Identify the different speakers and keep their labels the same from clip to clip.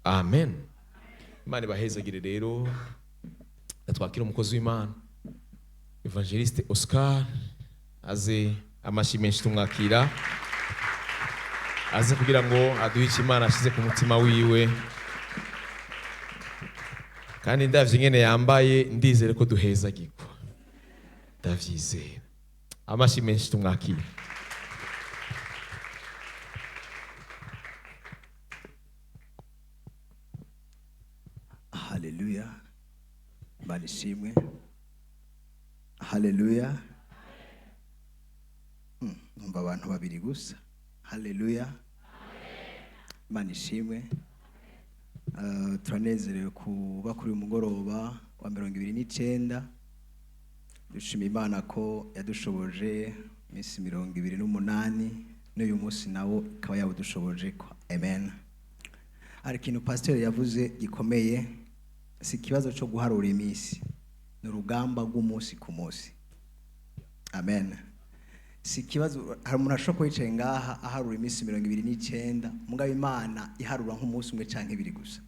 Speaker 1: Amen. Imana ibahezagire rero. Twakira umukozi w'Imana Evangeliste Oscar aze amashi menshi tumwakira aze kugira ngo aduhe Imana ashize ku mutima wiwe, kandi ndavye ngene yambaye ndizere ko duhezagirwa, ndavyizera. Amashi menshi tumwakira.
Speaker 2: Haleluya. Barishimwe. Haleluya. Numva abantu babiri gusa. Haleluya. Manishimwe. Turanezerewe kuba kuri umugoroba wa 29. Dushima Imana ko yadushoboje iminsi 28 n'uyu munsi nawo ikaba yabudushoboje ko. Amen. Hari ikintu pastor yavuze gikomeye, si kibazo cyo guharura iminsi, ni urugamba rw'umunsi ku munsi. Amen. Si kibazo hari umuntu ashobora kwicaye ngaha aharura iminsi 29 mugabo Imana iharura nk'umunsi umwe canke ibiri gusa,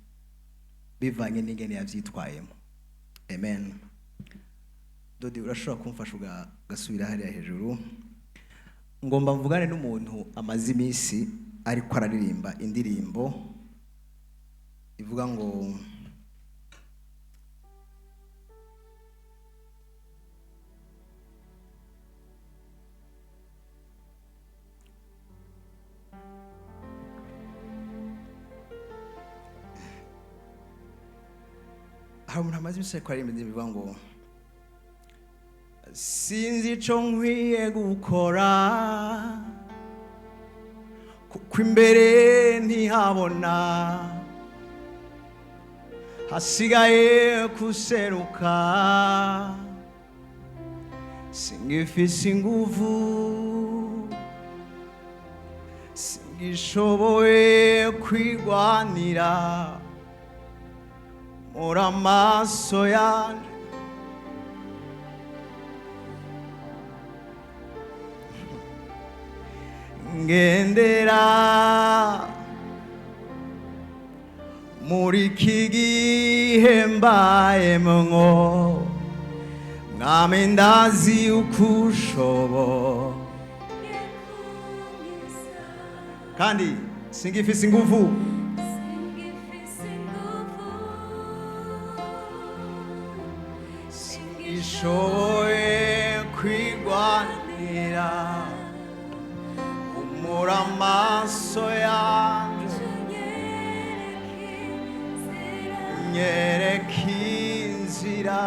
Speaker 2: bivanye n'ingene yavyitwayemo. Amen. Dodi urashobora kumfasha ugasubira hariya hejuru. Ngomba mvugane n'umuntu amaze iminsi ariko araririmba indirimbo ivuga ngo hari umuntu amaze iminsi ariko aririmba indirimbo ivuga ngo sinzi ico nkwiye gukora kuko imbere ntihabona, hasigaye kuseruka, singifise inguvu, singishoboye kwigwanira muri amaso yanje. Ngendera muri iki gihe mbayemwo, mwami ndazi uko ushoboye, kandi singifise inguvu, singishoboye kwigwanira muri amaso yanje. Nyereka inzira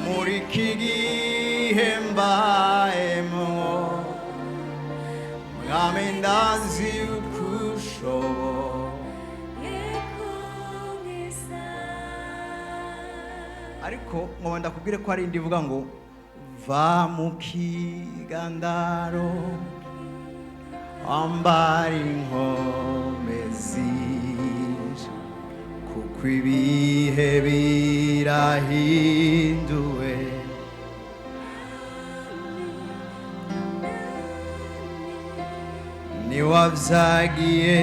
Speaker 2: muri iki gihe mbayemwo, mwami ndazi uko ushoboye. Ariko ngoba ndakubwire ko hari indi ivuga ngo va mu kigandaro ambara inkomezi, kuko ibihe birahinduwe. Niwavyagiye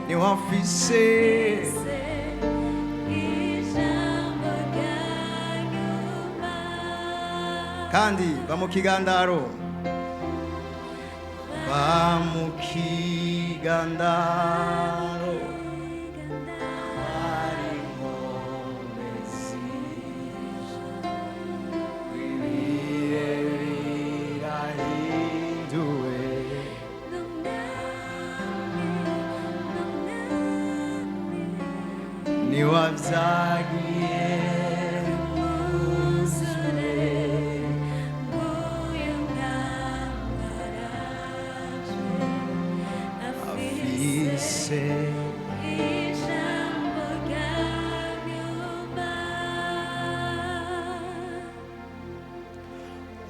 Speaker 2: niwafise kandi va mu kigandaro, va mu kigandaro ari inkomezi, ibihe birahinduwe. Niwavyagiye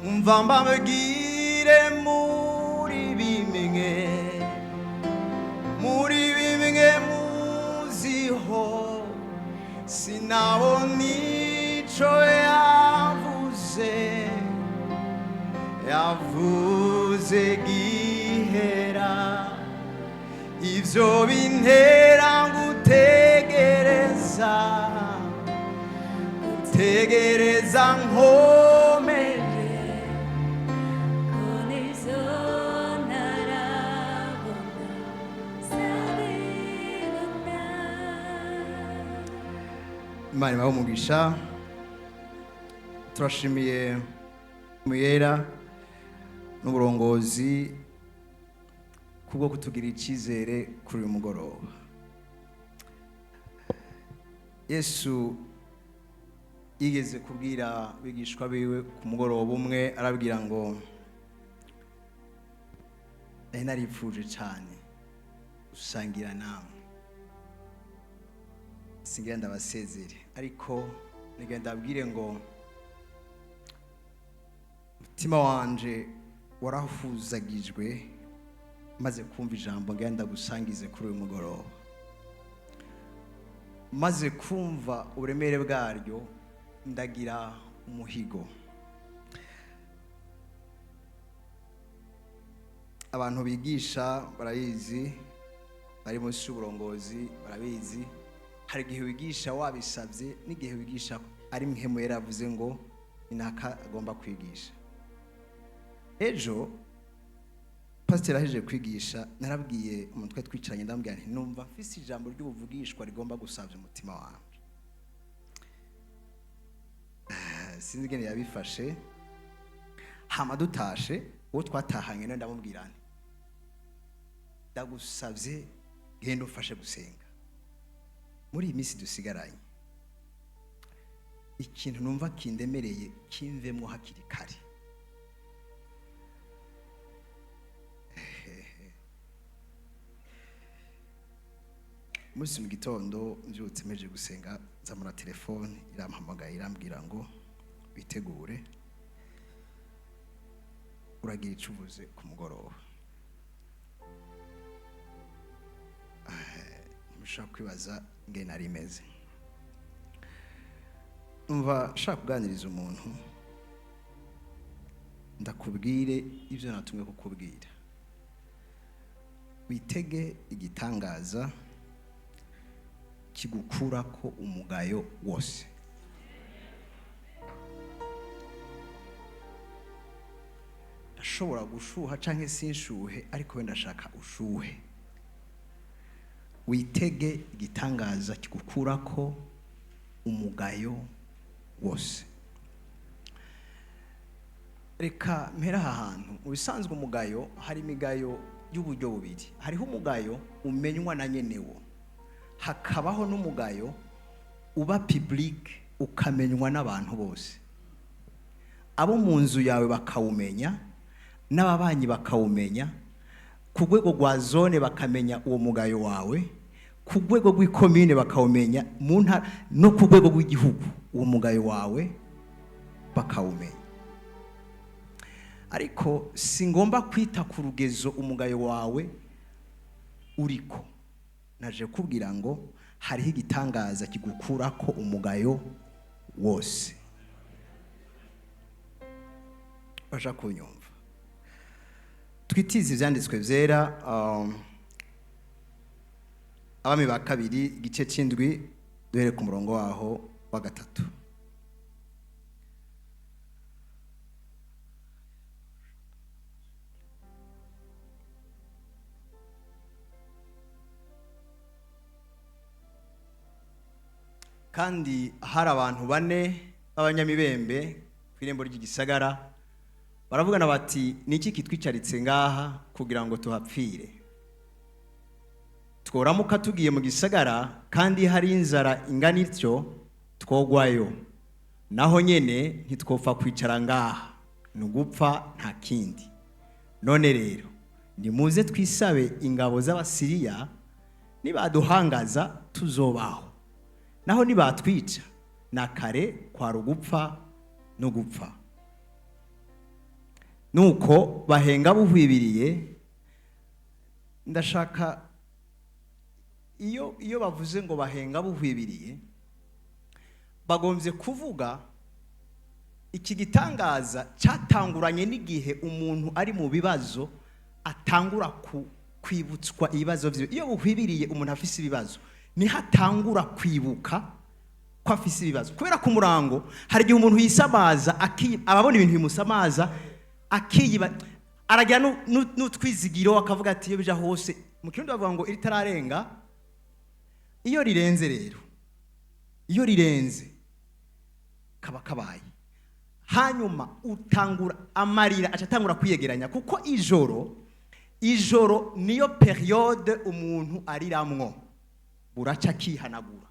Speaker 2: umva mbabwire muri bimwe muziho sinabona ico yavuze gihera ivyo bintera gutegereza nkomeje Imana ibahe umugisha. Turashimiye muyera n'uburongozi kubwo kutugira icyizere kuri uyu mugoroba. Yesu yigeze kubwira abigishwa biwe ku mugoroba umwe, arabwira ngo naripfuje cyane gusangira namwe, singira ndabasezere, ariko nigenda ndabwire ngo umutima wanje warahuzagijwe maze kumva ijambo ngenda gusangize kuri uyu mugoroba. Maze kumva uburemere bwaryo ndagira umuhigo. Abantu bigisha barabizi, bari munsi y'uburongozi barabizi, hari igihe wigisha wabisabye n'igihe wigisha ari mpemu yaravuze ngo inaka agomba kwigisha. Ejo pasiteri aheje kwigisha narabwiye umutwe twicaranye ndambwira nti numva mfise ijambo ry'ubuvugishwa rigomba gusabya umutima wanjye. Sinzi ngene yabifashe, hama dutashe uwo twatahanye no ndamubwira nti ndagusabye genda ufashe gusenga muri iyi minsi dusigaranye. Ikintu numva kindemereye kimvemo hakiri kare. Musi mu gitondo mbyutse meje gusenga, nzamura telefone irampamagaye irambwira ngo bitegure uragira icubuze ku mugoroba. Mushaka kwibaza ngene nari meze. Umva shaka kuganiriza umuntu, ndakubwire ibyo natumwe kukubwira. Witege igitangaza kigukura ko umugayo wose. Ndashobora gushuha canke sinshuhe, ariko wenda ndashaka ushuhe. Witege igitangaza kigukura ko umugayo wose. Reka mpera aha hantu. Mu bisanzwe umugayo hari imigayo y'uburyo bubiri. Hariho umugayo umenywa na nyenewo, hakabaho n'umugayo uba public ukamenywa n'abantu bose. Abo mu nzu yawe bakawumenya, n'ababanyi bakawumenya, ku rwego rwa zone bakamenya uwo mugayo wawe, ku rwego rw'ikomine bakawumenya, no ku rwego rw'igihugu uwo mugayo wawe bakawumenya. Ariko si ngomba kwita ku rugezo umugayo wawe uriko. Naje kubwira ngo hariho igitangaza kigukura ko umugayo wose. Basha kunyumva. Twitize ivyanditswe vyera, Abami ba kabiri igice c'indwi duhere ku murongo waho wa gatatu. Kandi hari abantu bane b'abanyamibembe kw'irembo ry'igisagara, baravugana bati niki kitwicaritse ngaha kugira ngo tuhapfire? Tworamuka tugiye mu gisagara kandi hari inzara ingana ityo twogwayo, naho nyene ntitwopfa kwicara ngaha, nugupfa nta kindi. None rero nimuze twisabe ingabo z'Abasiriya, nibaduhangaza tuzobaho, naho nibatwica nakare kwa rugupfa no gupfa. Nuko bahenga buhwibiriye. Ndashaka iyo bavuze ngo bahenga buhwibiriye, bagombye kuvuga iki gitangaza cyatanguranye n'igihe umuntu ari mu bibazo atangura kwibutswa ibibazo bye. Iyo buhwibiriye umuntu afise ibibazo niho atangura kwibuka ko afise ibibazo, kubera ku murango hari igihe umuntu yisamaza ababona ibintu bimusamaza akiyiba, aragira n'utwizigiro akavuga ati iyo bija hose. Mu kirundi bavuga ngo iritararenga iyo rirenze, rero iyo rirenze kaba kabaye. Hanyuma utangura amarira acatangura kwiyegeranya, kuko ijoro niyo periode umuntu ariramwo buraca kihanagura.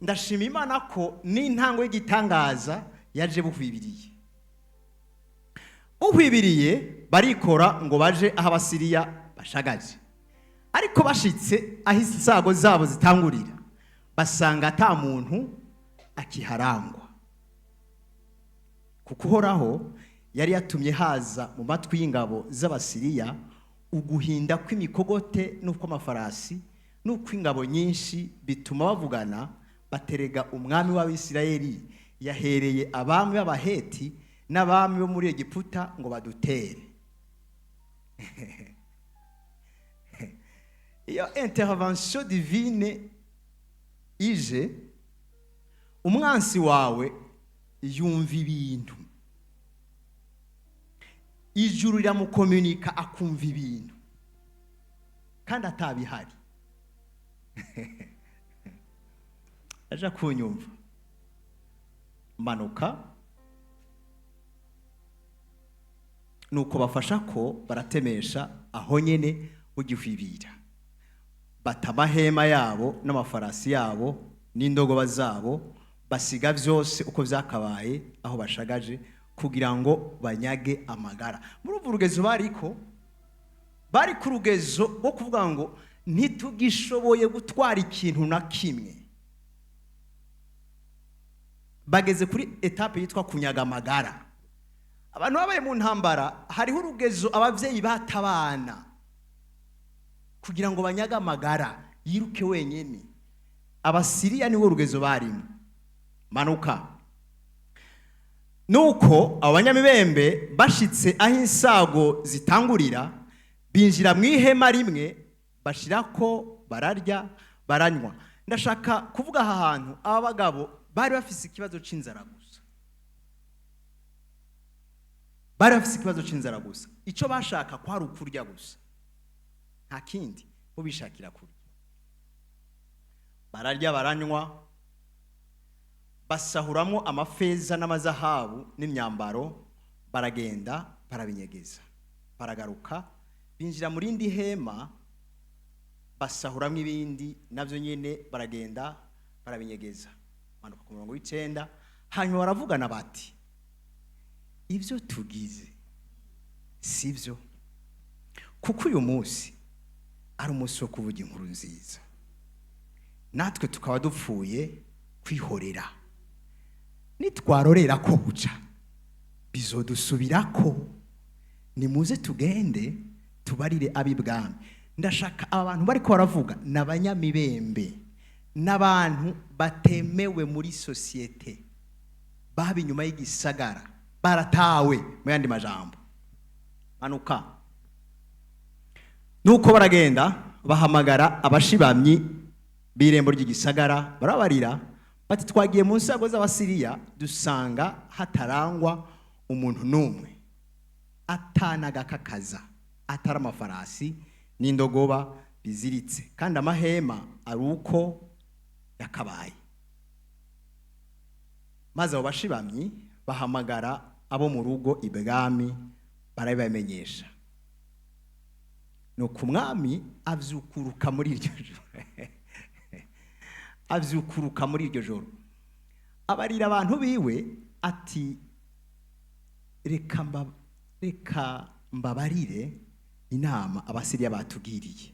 Speaker 2: Ndashima Imana ko n'intango y'igitangaza yaje buhwibiriye. Buhwibiriye barikora ngo baje aho Abasiriya bashagaje, ariko bashitse aho isago zabo zitangurira basanga ata muntu akiharangwa, kuko Uhoraho yari yatumye haza mu matwi y'ingabo z'Abasiriya uguhinda kw'imikogote n'ukw'amafarasi n'ukw'ingabo nyinshi, bituma bavugana baterega umwami w'Abisirayeli yahereye abami b'Abaheti n'abami bo muri Egiputa ngo badutere. Iyo intervention divine ije, umwansi wawe yumva ibintu, ijuru riramukomunika akumva ibintu kandi atabihari. Aja kunyumva manuka, nuko bafasha ko baratemesha aho nyene ugihwibira, bata amahema yabo n'amafarasi yabo n'indogoba zabo, basiga byose uko byakabaye aho bashagaje kugira ngo banyage amagara. Muri ubu rugezo bari ku rugezo rwo kuvuga ngo ntitugishoboye gutwara ikintu na kimwe. Bageze kuri etape yitwa kunyaga amagara. Abantu babaye mu ntambara, hariho urugezo abavyeyi batabana kugira ngo banyaga amagara yiruke wenyene. Abasiriya niwo rugezo barimo. Manuka. Nuko abanyamibembe bashitse aho insago zitangurira, binjira mu ihema rimwe, bashirako bararya baranywa. Ndashaka kuvuga aha hantu aba bagabo bari bafise ikibazo c'inzara gusa. Bari bafise ikibazo c'inzara gusa. Ico bashaka kwari ukurya gusa, nta kindi bo bishakira kurya. Bararya baranywa, basahuramwo amafeza n'amazahabu n'imyambaro, baragenda barabinyegeza. Baragaruka binjira muri indi hema, basahuramwo ibindi navyo nyene, baragenda barabinyegeza. Manuka ku murongo w'icenda, hanyuma baravugana bati ivyo tugize sivyo, kuko uyu munsi ari umunsi wo kuvuga inkuru nziza, natwe tukaba dupfuye kwihorera. Nitwarorera ko buca bizodusubirako, nimuze tugende tubarire ab'ibwami. Ndashaka abantu bariko baravuga n'abanyamibembe, n'abantu batemewe muri societe, baba inyuma y'igisagara, baratawe mu yandi majambo. Manuka. Nuko baragenda bahamagara abashibamyi b'irembo ry'igisagara, barabarira bati twagiye mu nsago z'Abasiriya dusanga hatarangwa umuntu n'umwe, atanagakakaza, atari amafarasi n'indogoba biziritse, kandi amahema ari uko yakabaye. Maze abo bashibamyi bahamagara abo mu rugo ibwami barabibamenyesha. Nuko umwami avyukuruka muri iryo joro. Avyukuruka muri iryo joro, abarira abantu biwe ati reka mbabarire inama Abasiriya batugiriye.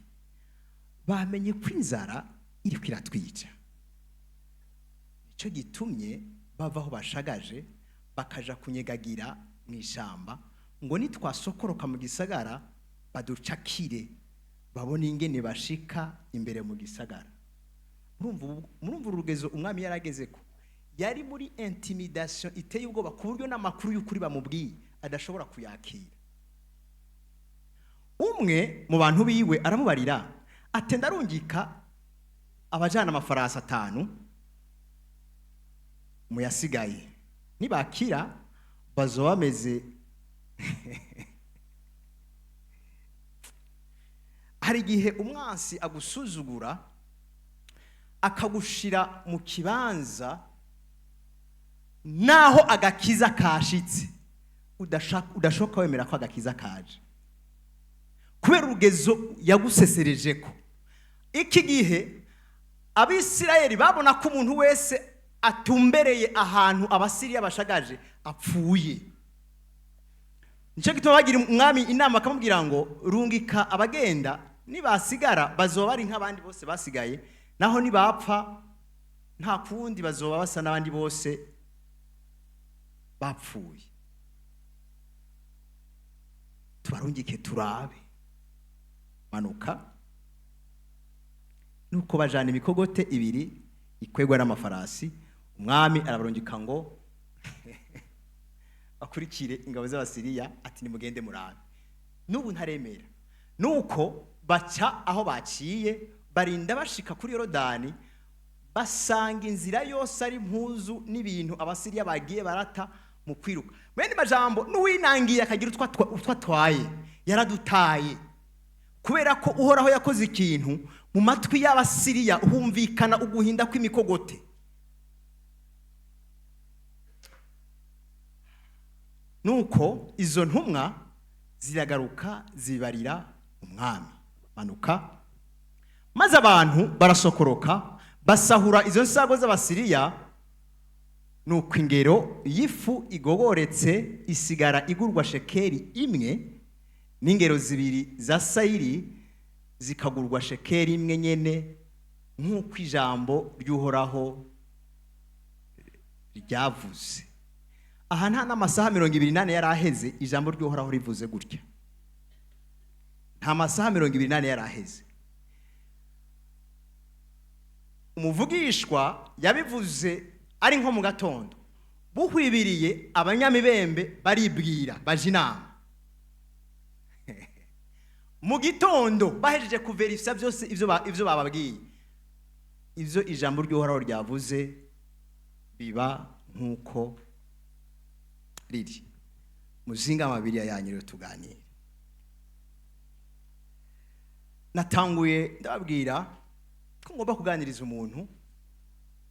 Speaker 2: Bamenye ko inzara iriko iratwica, nico gitumye bava aho bashagaje bakaja kunyegagira mu ishamba, ngo nitwasokoroka mu gisagara baducakire babone ingene bashika imbere mu gisagara. murumva urugezo umwami yarageze ko yari muri intimidation iteye ubwoba ku buryo n'amakuru y'ukuri bamubwiye adashobora kuyakira. Umwe mu bantu biwe aramubarira ati ndarungika abajana amafarasi 5 mu yasigaye, nibakira bazoba bameze hari igihe umwansi agusuzugura akagushira mu kibanza naho agakiza kashitse udashoka wemera ko agakiza kaje kubera urugezo yagusesereje ko. Iki gihe Abisirayeli babona ko umuntu wese atumbereye ahantu Abasiriya bashagaje apfuye. Nico gituma bagira umwami inama akamubwira ngo rungika abagenda, nibasigara bazoba bari nk'abandi bose basigaye, naho nibapfa nta kundi bazoba basa n'abandi bose bapfuye. Tubarungike turabe. Manuka nuko bajana imikogote 2 ikwegwa n'amafarasi, umwami arabarungika ngo akurikire ingabo z'Abasiriya ati nimugende murabe. Nubu ntaremera. Nuko baca aho baciye barinda bashika kuri Yorodani, basanga inzira yose ari impuzu n'ibintu Abasiriya bagiye barata mu kwiruka. Mwene majambo n'uwinangiye akagira utwatwaye yaradutaye, kubera ko uhoraho yakoze ikintu mu matwi y'Abasiriya humvikana uguhinda kw'imikogote. Nuko izo ntumwa ziragaruka zibarira umwami. Manuka maze abantu barasokoroka basahura izo nsago z'Abasiriya. Nuko ingero y'ifu igogoretse isigara igurwa shekeri 1, n'ingero 2 za sayiri zikagurwa shekeri 1 nyene, nk'uko ijambo ry'uhoraho ryavuze. Aha nta n'amasaha 28 yari aheze ijambo ry'uhoraho rivuze gutya. Nta masaha 28 yari aheze. Umuvugishwa yabivuze ari nko mu gatondo, buhwibiriye abanyamibembe baribwira baje inama. Mu gitondo bahejeje kuverifya byose ivyo bababwiye, ivyo ijambo ry'uhoraho ryavuze biba nkuko riri. Muzinga amabiri yanyu tuganire. Natanguye ndababwira ko ngomba kuganiriza umuntu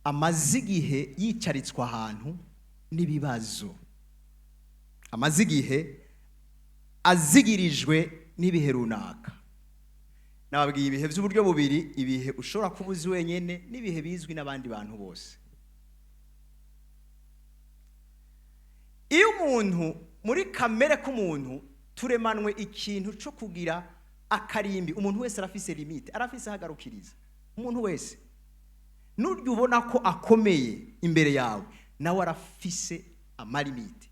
Speaker 2: amaze igihe yicaritswe ahantu n'ibibazo, amaze igihe azigirijwe n'ibihe runaka. Nababwiye ibihe by'uburyo bubiri, ibihe ushobora kuba uzi wenyene n'ibihe bizwi n'abandi bantu bose. Iyo umuntu muri kamere k'umuntu turemanwe ikintu cyo kugira akarimbi, umuntu wese arafise limite, arafise hagarukiriza. Umuntu wese nuryo ubona ko akomeye imbere yawe nawe arafise amalimite.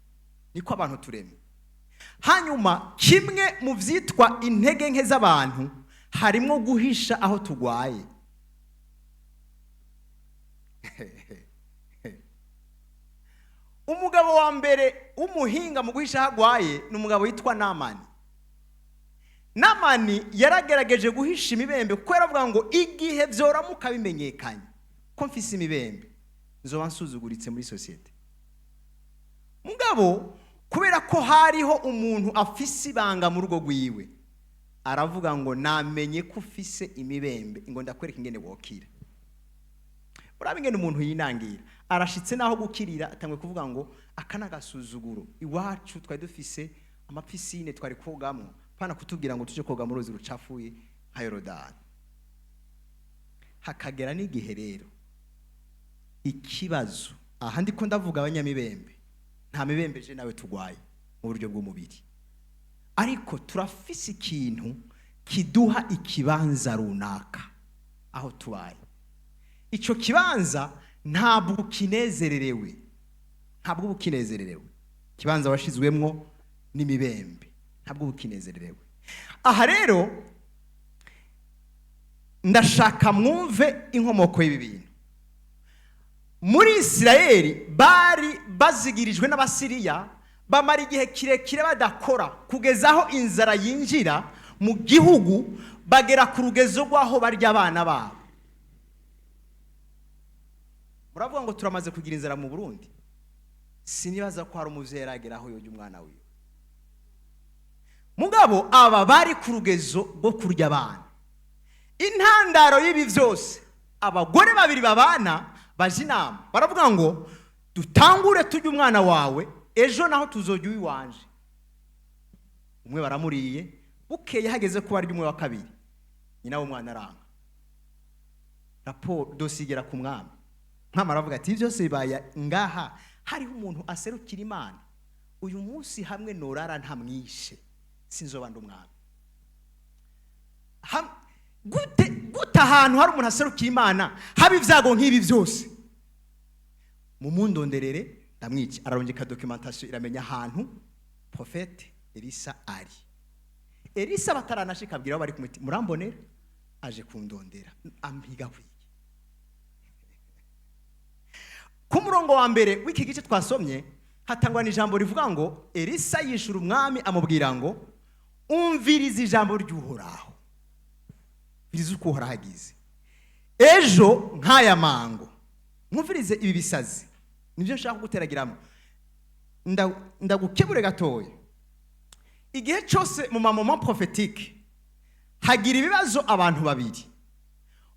Speaker 2: Niko abantu tureme. Hanyuma kimwe mu vyitwa intege nke z'abantu harimo guhisha aho tugwaye. Umugabo wa mbere umuhinga mu guhisha aho agwaye ni umugabo yitwa Namani. Namani yaragerageje guhisha imibembe kuko yaravuga ngo igihe vyoramuka bimenyekanye ko mfise imibembe nzoba nsuzuguritse muri societe. Mugabo kubera ko hariho umuntu afise ibanga mu rugo rwiwe, aravuga ngo namenye ko ufise imibembe ngo ndakwereka ingene wokira. Urabe ingene umuntu yinangira, arashitse naho gukirira atangwe kuvuga ngo akana gasuzuguro iwacu twari dufise amapisine twari kogamwo, pana kutubwira ngo tuje koga mu ruzi rucafuye nka Yorodani. Hakagera n'igihe rero ikibazo, aha ndiko ndavuga abanyamibembe, nta mibembe je nawe tugwaye mu buryo bw'umubiri, ariko turafise ikintu kiduha ikibanza runaka aho tubaye. Ico kibanza ntabwo kinezererewe, ntabwo bukinezererewe. Kibanza washizwemwo n'imibembe, ntabwo bukinezererewe. Aha rero ndashaka mwumve inkomoko y'ibi bintu. Muri Isirayeli bari bazigirijwe n'Abasiriya, bamara igihe kirekire badakora kugeza aho inzara yinjira mu gihugu, bagera ku rugezo rw'aho barya abana babo. Muravuga ngo turamaze kugira inzara mu Burundi. Sinibaza ko hari umuvyeyi aragera aho yoja umwana wiwe. Mugabo aba bari ku rugezo rwo kurya abana. Intandaro y'ibi vyose, abagore babiri babana baje inama, baravuga ngo dutangure turya umwana wawe, ejo naho tuzojya uwiwanje. Umwe baramuriye, bukeye hageze ko barya umwe wa kabiri, nyina w'umwana aranga. Raporo dosigera ku mwami. Mwami aravuga ati byose bibaye ngaha hariho umuntu aserukira Imana, uyu munsi hamwe norara ntamwishe sinzoba ndumwami. Gute ahantu hari umuntu aserukira Imana haba ivyago nk'ibi byose? Mumundonderere ndamwica. Ararongeka documentation iramenya ahantu Prophète Elisa ari. Elisa bataranashika abwira bari kumuti murambonera, aje kundondera ampiga kwiki. Ku murongo wa mbere w'iki gice twasomye hatangwa n'ijambo rivuga ngo Elisa yishura umwami amubwira ngo umviriza ijambo ry'Uhoraho. Biriza uko Uhoraho agize. Ejo nk'aya mango mwumvirize ibi bisazi. Nivyo nshaka guteragiramo. Ndagukebure gatoya. Igihe cyose mu moment prophétique hagira ibibazo abantu babiri.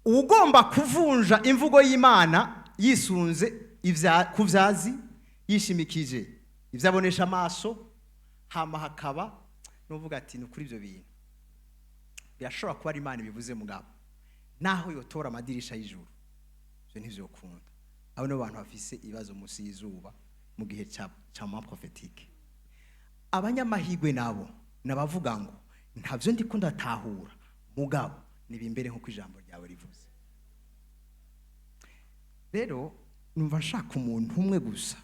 Speaker 2: Ugomba kuvunja imvugo y'Imana yisunze kuvyazi yishimikije ivyabonesha amaso, hama hakaba nuvuga ati nukuri ibyo bintu birashobora kuba ari Imana bivuze mugabo naho yotora amadirisha y'ijuru, byo ntivyo kunda. Abo no bantu bafise ibibazo musi y'izuba mu gihe ca moment prophétique. Abanyamahigwe nabo nabavuga ngo ntavyo ndiko ndatahura mugabo nibimbere nko kwijambo ryawe rivuze. Rero numva nshaka umuntu umwe gusa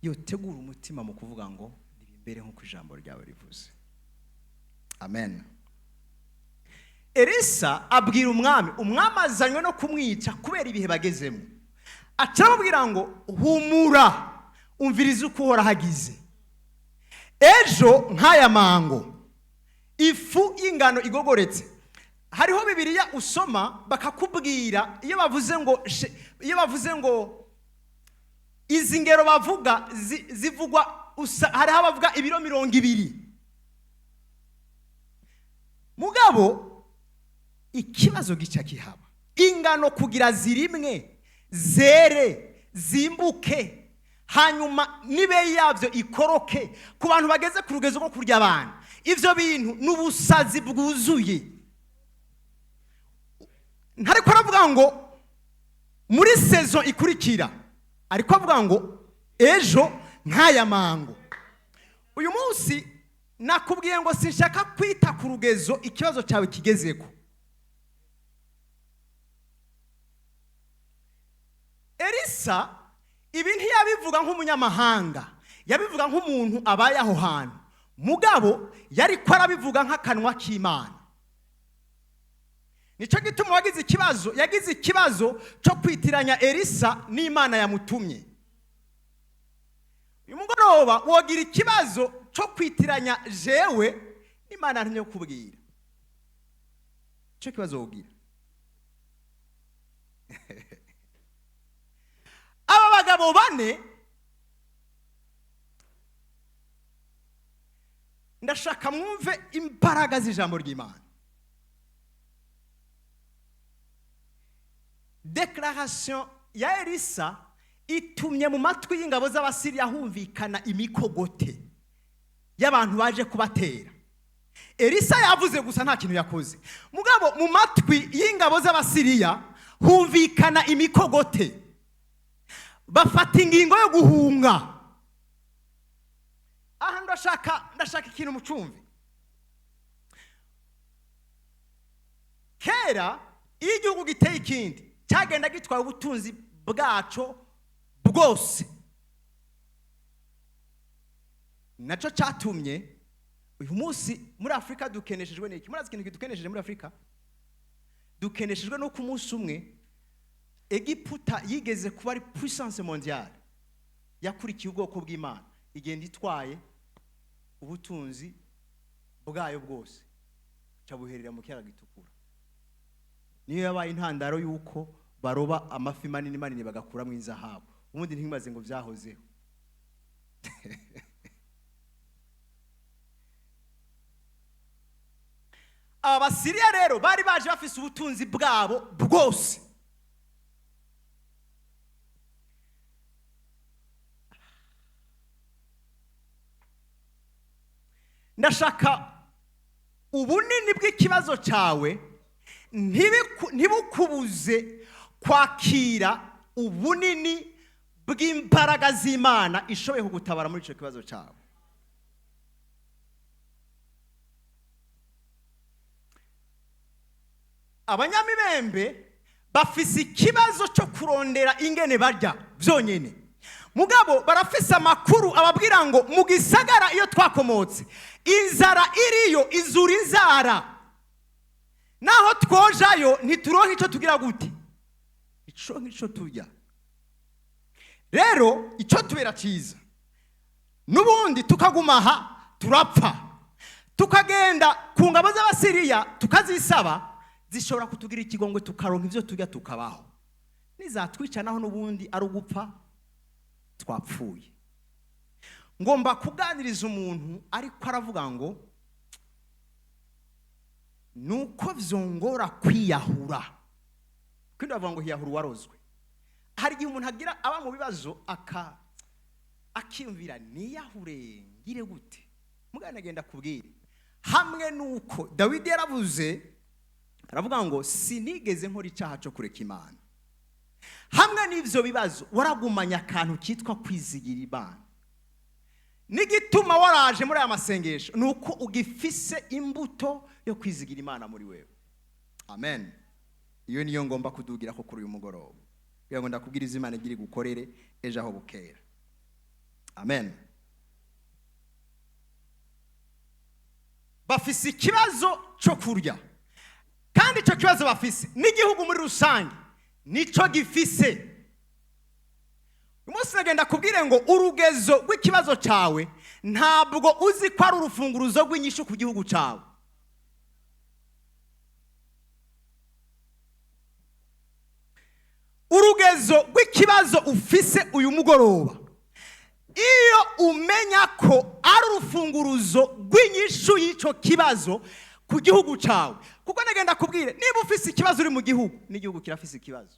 Speaker 2: yotegura umutima mu kuvuga ngo nibimbere nko kwijambo ryawe rivuze. Amen. Elisa abwira umwami azanywe no kumwica kubera ibihe bagezemo. Acabwira ngo humura, umviriza uko Uhoraho agize. Ejo nk'aya mango ifu y'ingano igogoretse. Hariho Bibiliya usoma bakakubwira iyo bavuze ngo izi ngero bavuga zivugwa hariho abavuga ibiro 200. Mugabo ikibazo gica kihaba, ingano kugira zirimwe zere zimbuke hanyuma nibe yavyo ikoroke ku bantu bageze ku rugezo rwo kurya abantu, ivyo bintu n'ubusazi bwuzuye. Ntariko aravuga ngo muri saison ikurikira, ariko avuga ngo ejo nk'aya mango. Uyu munsi nakubwiye ngo sinshaka kwita ku rugezo ikibazo cyawe kigezeko. Elisa ibi ntiyabivuga nk'umunyamahanga, yabivuga nk'umuntu abaye aho hantu, mugabo yari ko arabivuga nk'akanwa k'Imana. Nico gituma yagize ikibazo cyo kwitiranya Elisa n'Imana yamutumye. Uyu mugoroba wogira ikibazo cyo kwitiranya jewe n'Imana ntumye kubwira. Cyo kibazo wogira. Aba bagabo bane ndashaka mwumve imbaraga z'ijambo ry'Imana. Declaration ya Elisa itumye mu matwi y'ingabo z'Abasiriya humvikana imikogote y'abantu baje kubatera. Elisa yavuze gusa nta kintu yakoze, mugabo mu matwi y'ingabo z'Abasiriya humvikana imikogote, bafata ingingo yo guhunga. Aha ndashaka ikintu mucumve. Kera iyo igihugu giteye ikindi cyagenda gitwaye ubutunzi bwaco bwose, naco cyatumye uyu munsi muri Afrika dukeneshejwe n'iki? Murazi ikintu kidukenesheje muri Afrika? Dukeneshejwe no ku munsi umwe Egiputa yigeze kuba ari puissance mondiale, yakurikiye ubwoko bw'Imana, igenda itwaye ubutunzi bwayo bwose, cabuherera mu kiyaga gitukura. Niyo yabaye intandaro yuko baroba amafi manini manini bagakuramo inzahabu. Ubundi ntibimaze ngo vyahozeho. Abasiriya rero bari baje bafise ubutunzi bwabo bwose. Ndashaka ubunini bw'ikibazo cyawe ntibukubuze kwakira ubunini bw'imbaraga z'Imana ishoboye kugutabara muri icyo kibazo cyawe. Abanyamibembe bafise ikibazo cyo kurondera ingene barya byonyine, mugabo barafise amakuru ababwira ngo mu gisagara iyo twakomotse inzara iriyo izura inzara, naho twojayo ntituronke icyo tugira gute, ico nk'ico turya. Rero icyo tubera cyiza n'ubundi tukagumaha turapfa, tukagenda ku ngabo z'Abasiriya tukazisaba, zishobora kutugira ikigongwe tukaronka ivyo turya tukabaho. Nizatwica naho n'ubundi ari ugupfa twapfuye. Ngomba kuganiriza umuntu ariko aravuga ngo nuko vyongora kwiyahura. Kwindi bavuga ngo hiyahura warozwe. Hari igihe umuntu agira aba mu bibazo akiyumvira niyahure ngire gute. Mugana agenda kubwira hamwe nuko Dawidi yaravuze, aravuga ngo sinigeze nkora icyaha cyo kureka Imana. Hamwe n'ivyo bibazo waragumanya akantu kitwa kwizigira Imana. Nigituma waraje muri aya masengesho nuko ugifise imbuto yo kwizigira Imana muri wewe. Amen. Iyo niyo ngomba kudugira ko kuri uyu mugoroba. Kugira ngo ndakubwiriza Imana igiri gukorere ejo aho bukera. Amen. Bafise ikibazo cyo kurya. Kandi icyo kibazo bafise n'igihugu muri rusange nico gifise. Umunsi nagenda kubwire ngo urugezo rw'ikibazo cyawe ntabwo uzi ko ari urufunguruzo rw'inyishu ku gihugu cyawe. Urugezo rw'ikibazo ufise uyu mugoroba, iyo umenya ko ari urufunguruzo rw'inyishu y'icyo kibazo ku gihugu cyawe. Kuko nagenda kubwire niba ufise ikibazo uri mu gihugu, n'igihugu kirafise ikibazo.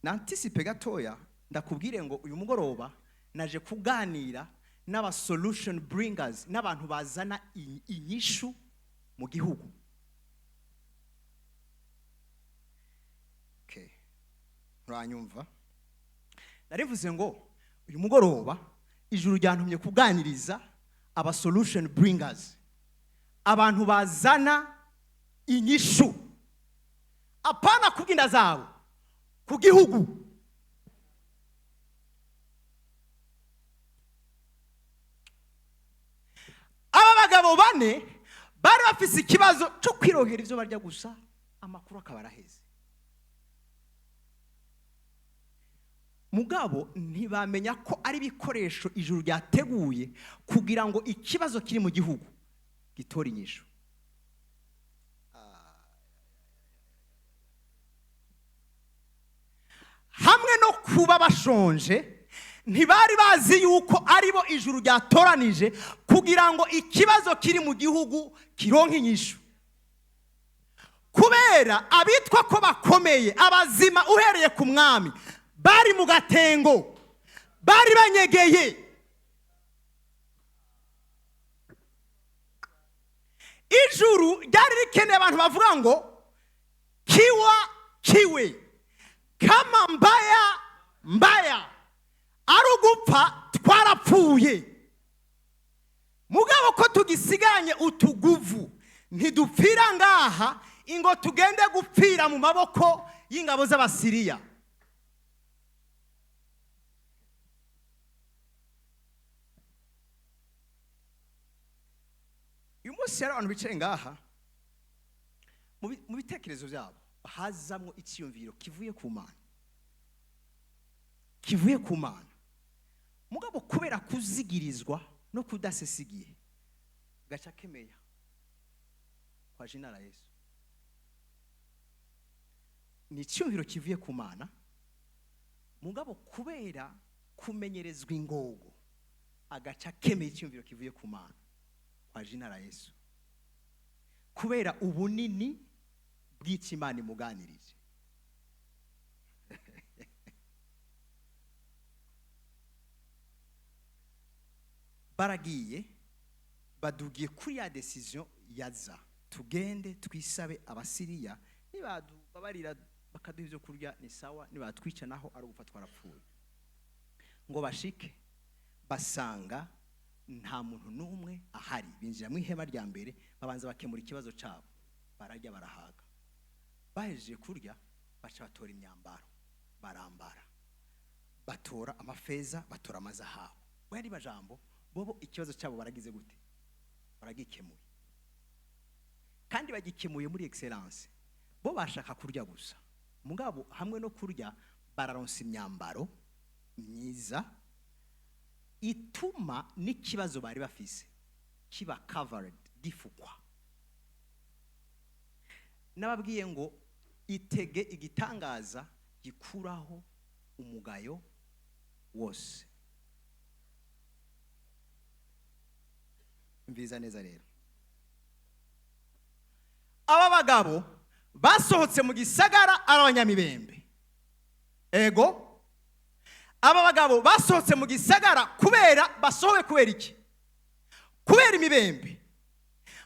Speaker 2: Nantisipe gatoya ndakubwire ngo uyu mugoroba naje kuganira n'aba solution bringers, n'abantu bazana inyishu mu gihugu. Okay. Uranyumva? Narivuze ngo uyu mugoroba ijuru ryantumye kuganiriza aba solution bringers, abantu bazana inyishu apana kubwinda zabo ku gihugu. Aba bagabo bane bari bafise ikibazo cyo kwirohera ivyo barya gusa, amakuru akabaraheze. Mugabo ntibamenya ko ari bikoresho ijuru ryateguye kugira ngo ikibazo kiri mu gihugu gitora inyishu. Hamwe no kuba bashonje ntibari bazi yuko aribo ijuru ryatoranije kugira ngo ikibazo kiri mu gihugu kironke inyishu. Kubera abitwa ko bakomeye abazima uhereye ku mwami bari mu gatengo, bari banyegeye. Ijuru ryari rikeneye abantu bavuga ngo kiwa kiwe, kama mbaya mbaya, ari ugupfa twarapfuye. Mugabo ko tugisiganye utuguvu ntidupfira ngaha ingo tugende gupfira mu maboko y'ingabo z'Abasiriya. munsi hari abantu bicaye ngaha mu bitekerezo byabo hazamwo icyiyumviro kivuye ku Mana mugabo kubera kuzigirizwa no kudasesigiye gaca kemeya kwa jina la Yesu. Ni icyumviro kivuye ku Mana mugabo kubera kumenyerezwa ingogo agaca kemeye icyumviro kivuye ku Mana kwa jina la Yesu, kubera ubunini bw'Imana imuganirije. Baragiye badugiye kuri ya decision yaza tugende twisabe abasiriya nibadubabarira bakaduha ibyo kurya ni sawa, nibatwica naho ari ugupfa twarapfuye. Ngo bashike basanga nta muntu n'umwe ahari, binjira mu ihema rya mbere babanza bakemura ikibazo cyabo, barajya barahaga. Bahejeje kurya baca batora imyambaro barambara, batora amafeza, batora amazahabu. Bari bajambo bobo ikibazo cyabo baragize gute? Baragikemuye. Kandi bagikemuye muri excellence. Bo bashaka kurya gusa, mugabo hamwe no kurya bararonsa imyambaro myiza ituma n'ikibazo bari bafise kiba covered, gifukwa. Nababwiye ngo itege igitangaza gikuraho umugayo wose. Mbiza neza rero, aba bagabo basohotse mu gisagara abanyamibembe. Ego, aba bagabo basohotse mu gisagara kubera basohowe kubera iki? Kubera imibembe.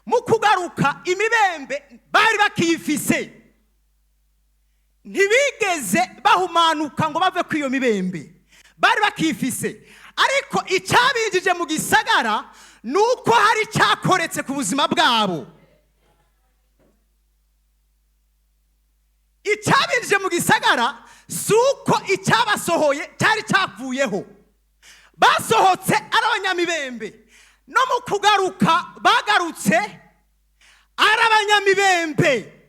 Speaker 2: Mu kugaruka imibembe bari bakiyifise, ntibigeze bahumanuka ngo bave kwiyo mibembe, bari bakiyifise. Ariko icyabinjije mu gisagara nuko hari cyakoretse ku buzima bwabo. Icyabinjije mu gisagara suko icyabasohoye cyari cyavuyeho. Basohotse ari abanyamibembe, no mu kugaruka bagarutse ari abanyamibembe.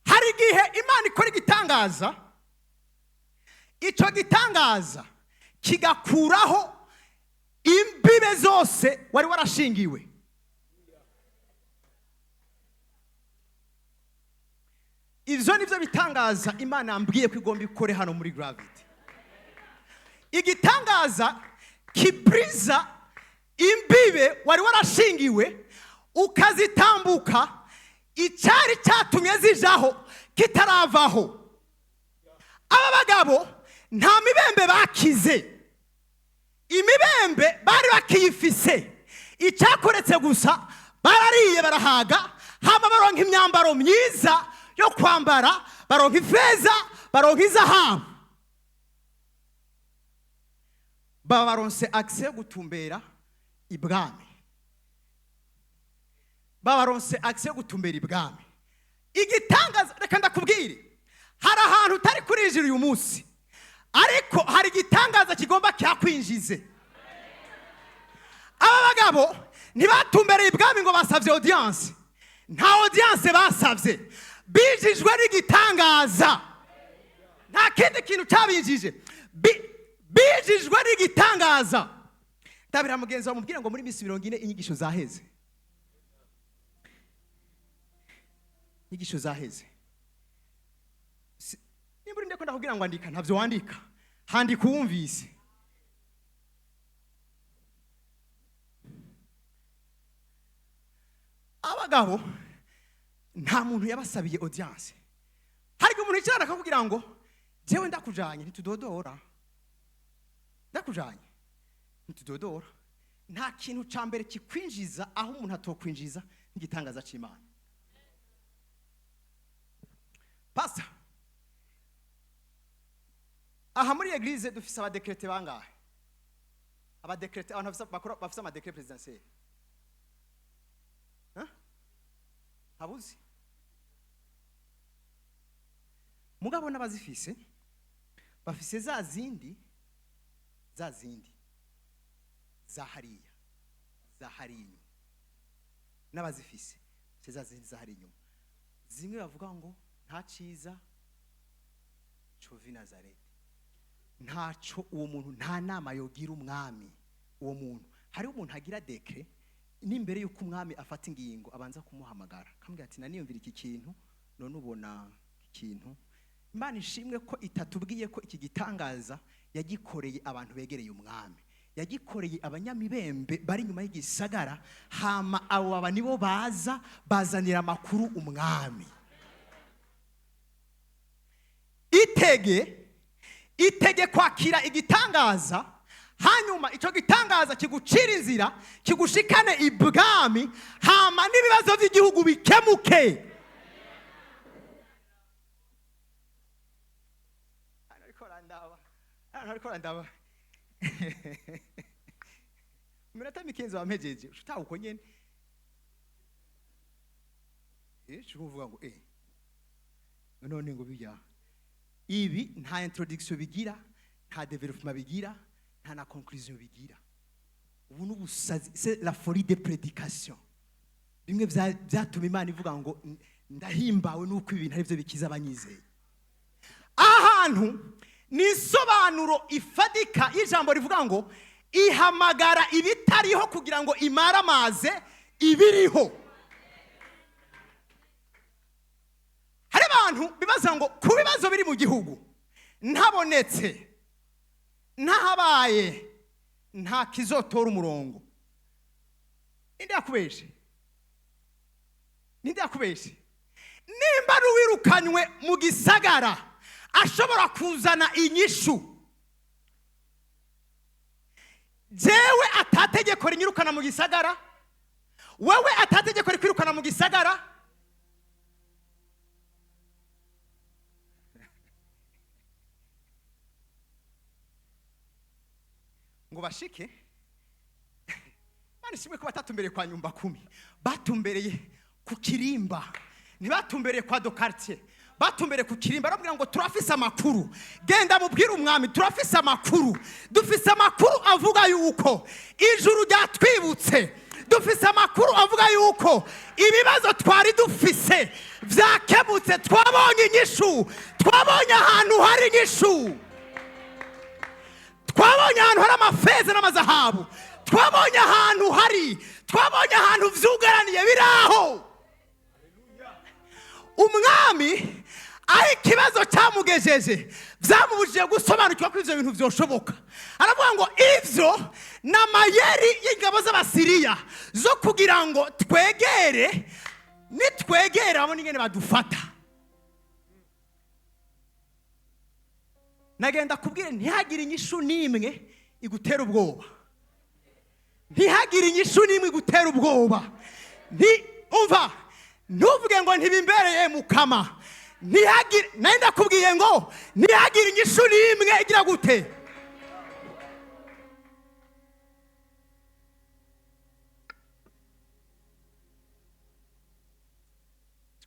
Speaker 2: Hari igihe Imana ikora igitangaza, icyo gitangaza kigakuraho imbibe zose wari warashingiwe. Ivyo nivyo bitangaza Imana yambwiye ko igomba ikore hano muri Gravity. Igitangaza kibriza imbibe wari warashingiwe ukazitambuka, icyari cyatumye zijaho kitaravaho. Aba bagabo nta mibembe bakize, imibembe bari bakiyifise. Icyakoretse gusa barariye barahaga, hama baronka imyambaro myiza yo kwambara, baronka ifeza, baronka izahabu. Baba baronse accès yo gutumbera ibwami, baba baronse accès yo gutumbera ibwami. Igitangaza, reka ndakubwire, hari ahantu utari kurinjira uyu munsi, ariko hari igitangaza kigomba cyakwinjize. Aba bagabo ntibatumbereye ibwami ngo basavye audience, nta audience basavye, bijijwe n'igitangaza. Nta kindi kintu cyabinjije, bijijwe n'igitangaza. Ndabira mugenzi wa mubwira ngo muri minsi 40 inyigisho zaheze, inyigisho zaheze. Nimburi ndeko ndakubwira ngo andika, ntavyo wandika, handika uwumvise. Abagabo nta muntu yabasabiye audience. Hari umuntu yicara akakubwira ngo jewe ndakujanye ntitudodora, ndakujanye ntitudodora. Nta kintu ca mbere kikwinjiza aho umuntu atokwinjiza n'igitangaza c'Imana. Pastor, aha muri eglise dufise abadekrete bangahe? Abadekrete abantu bafise amadekret presidentiel. Habuzi? Mugabo n'abazifise bafise za zindi
Speaker 3: zahari inyuma n'abazifise zizazindi zahari inyuma zimwe bavuga ngo nta ciza covi Nazareti ntaco uwo muntu nta nama yogira umwami uwo muntu hari umuntu agira dekre n'imbere yuko umwami afata ingingo abanza kumuhamagara kambwira ati naniyumvira iki kintu none ubona ikintu Imana ishimwe ko itatubwiye ko iki gitangaza yagikoreye abantu begereye umwami yagikoreye abanyamibembe bari nyuma y'igisagara hama abo baba nibo bazanira amakuru umwami itege kwakira igitangaza hanyuma icyo gitangaza kigucira inzira kigushikane ibwami hama n'ibibazo by'igihugu bikemuke ariko ndaba Minota mikenzo wamejeje ushita uko nyene chuvuga ngo none ngo bijya ibi nta introduction bigira nta development bigira nta na conclusion bigira ubu n'ubusazi c'est la folie de prédication bimwe byatuma Imana ivuga ngo ndahimbawe nuko ibintu ari byo bikiza abanyizeye ahantu nisobanuro ifadika y'ijambo rivuga ngo ihamagara ibitariho kugira ngo imaramaze ibiriho hari abantu bibaza ngo ku bibazo biri mu gihugu ntabonetse ntahabaye nta kizotora umurongo ninde yakubeshe nimba ruwirukanywe mu gisagara ashobora kuzana inyishu jewe atategeko rinyirukana mu gisagara wewe atategeko rikwirukana mu gisagara ngo bashike Mana shimwe ko batatumbereye kwa nyumba 10 batumbereye ku kirimba ntibatumbereye kwa do quartier batumbere ku kirimba arabwira ngo turafise amakuru genda mubwira umwami turafise amakuru dufise amakuru avuga yuko ijuru ryatwibutse dufise amakuru avuga yuko ibibazo twari dufise vyakemutse twabonye inyishu twabonye ahantu hari inyishu twabonye ahantu hari amafeza n'amazahabu twabonye ahantu vyugaraniye biraho umwami aho ikibazo cyamugejeje byamubujije gusobanukirwa ko ivyo bintu vyoshoboka aravuga ngo ivyo n'amayeri y'ingabo z'Abasiriya zo kugira ngo nitwegere abo n'ingene badufata nagenda kubwire ntihagire inyishu n'imwe igutera ubwoba umva ntuvuge ngo ntibimbereye mukama ntihagire nenda kubwiye ngo ntihagire inyishu n'imwe igira gute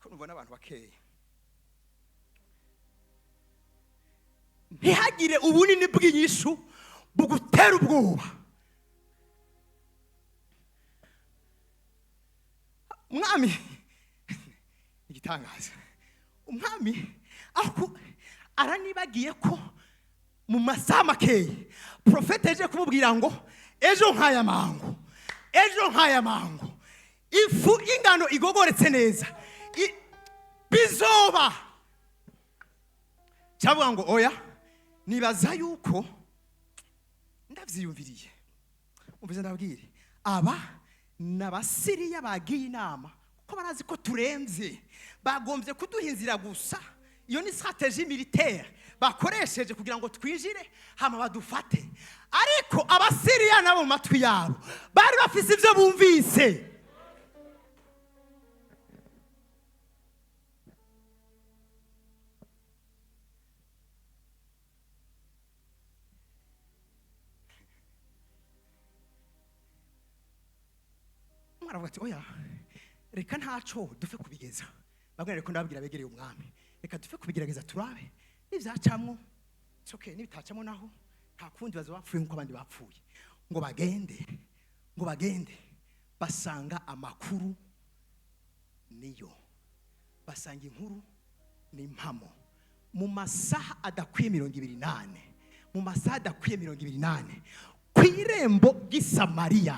Speaker 3: ko nubona abantu bakeye ntihagire ubunini bw'inyishu bugutera ubwoba umwami igitangaza umwami aranibagiye ko mu masaha makeye profete aje kumubwira ngo ejo nk'aya mango ifu ingano igogoretse neza bizoba cyavuga ngo oya nibaza yuko ndavyiyumviriye umvize ndabwire aba n'Abasiriya bagiye inama kuko barazi ko turemvye bagombye kuduha inzira gusa iyo ni strategie militaire bakoresheje kugira ngo twinjire hama badufate ariko Abasiriya nabo mu matwi yabo bari bafise ivyo bumvise aravuga ati oya reka ntaco dufe kubigeza bagwira reko ndababwira begereye umwami reka dufe kubigerageza turabe nivyacamwo okay nibitacamwo naho nta kundi bazo bapfuye nkuko abandi bapfuye ngo bagende basanga amakuru niyo, basanga inkuru ni impamo. Mu masaha adakwiye 28 kw'irembo ry'Isamariya,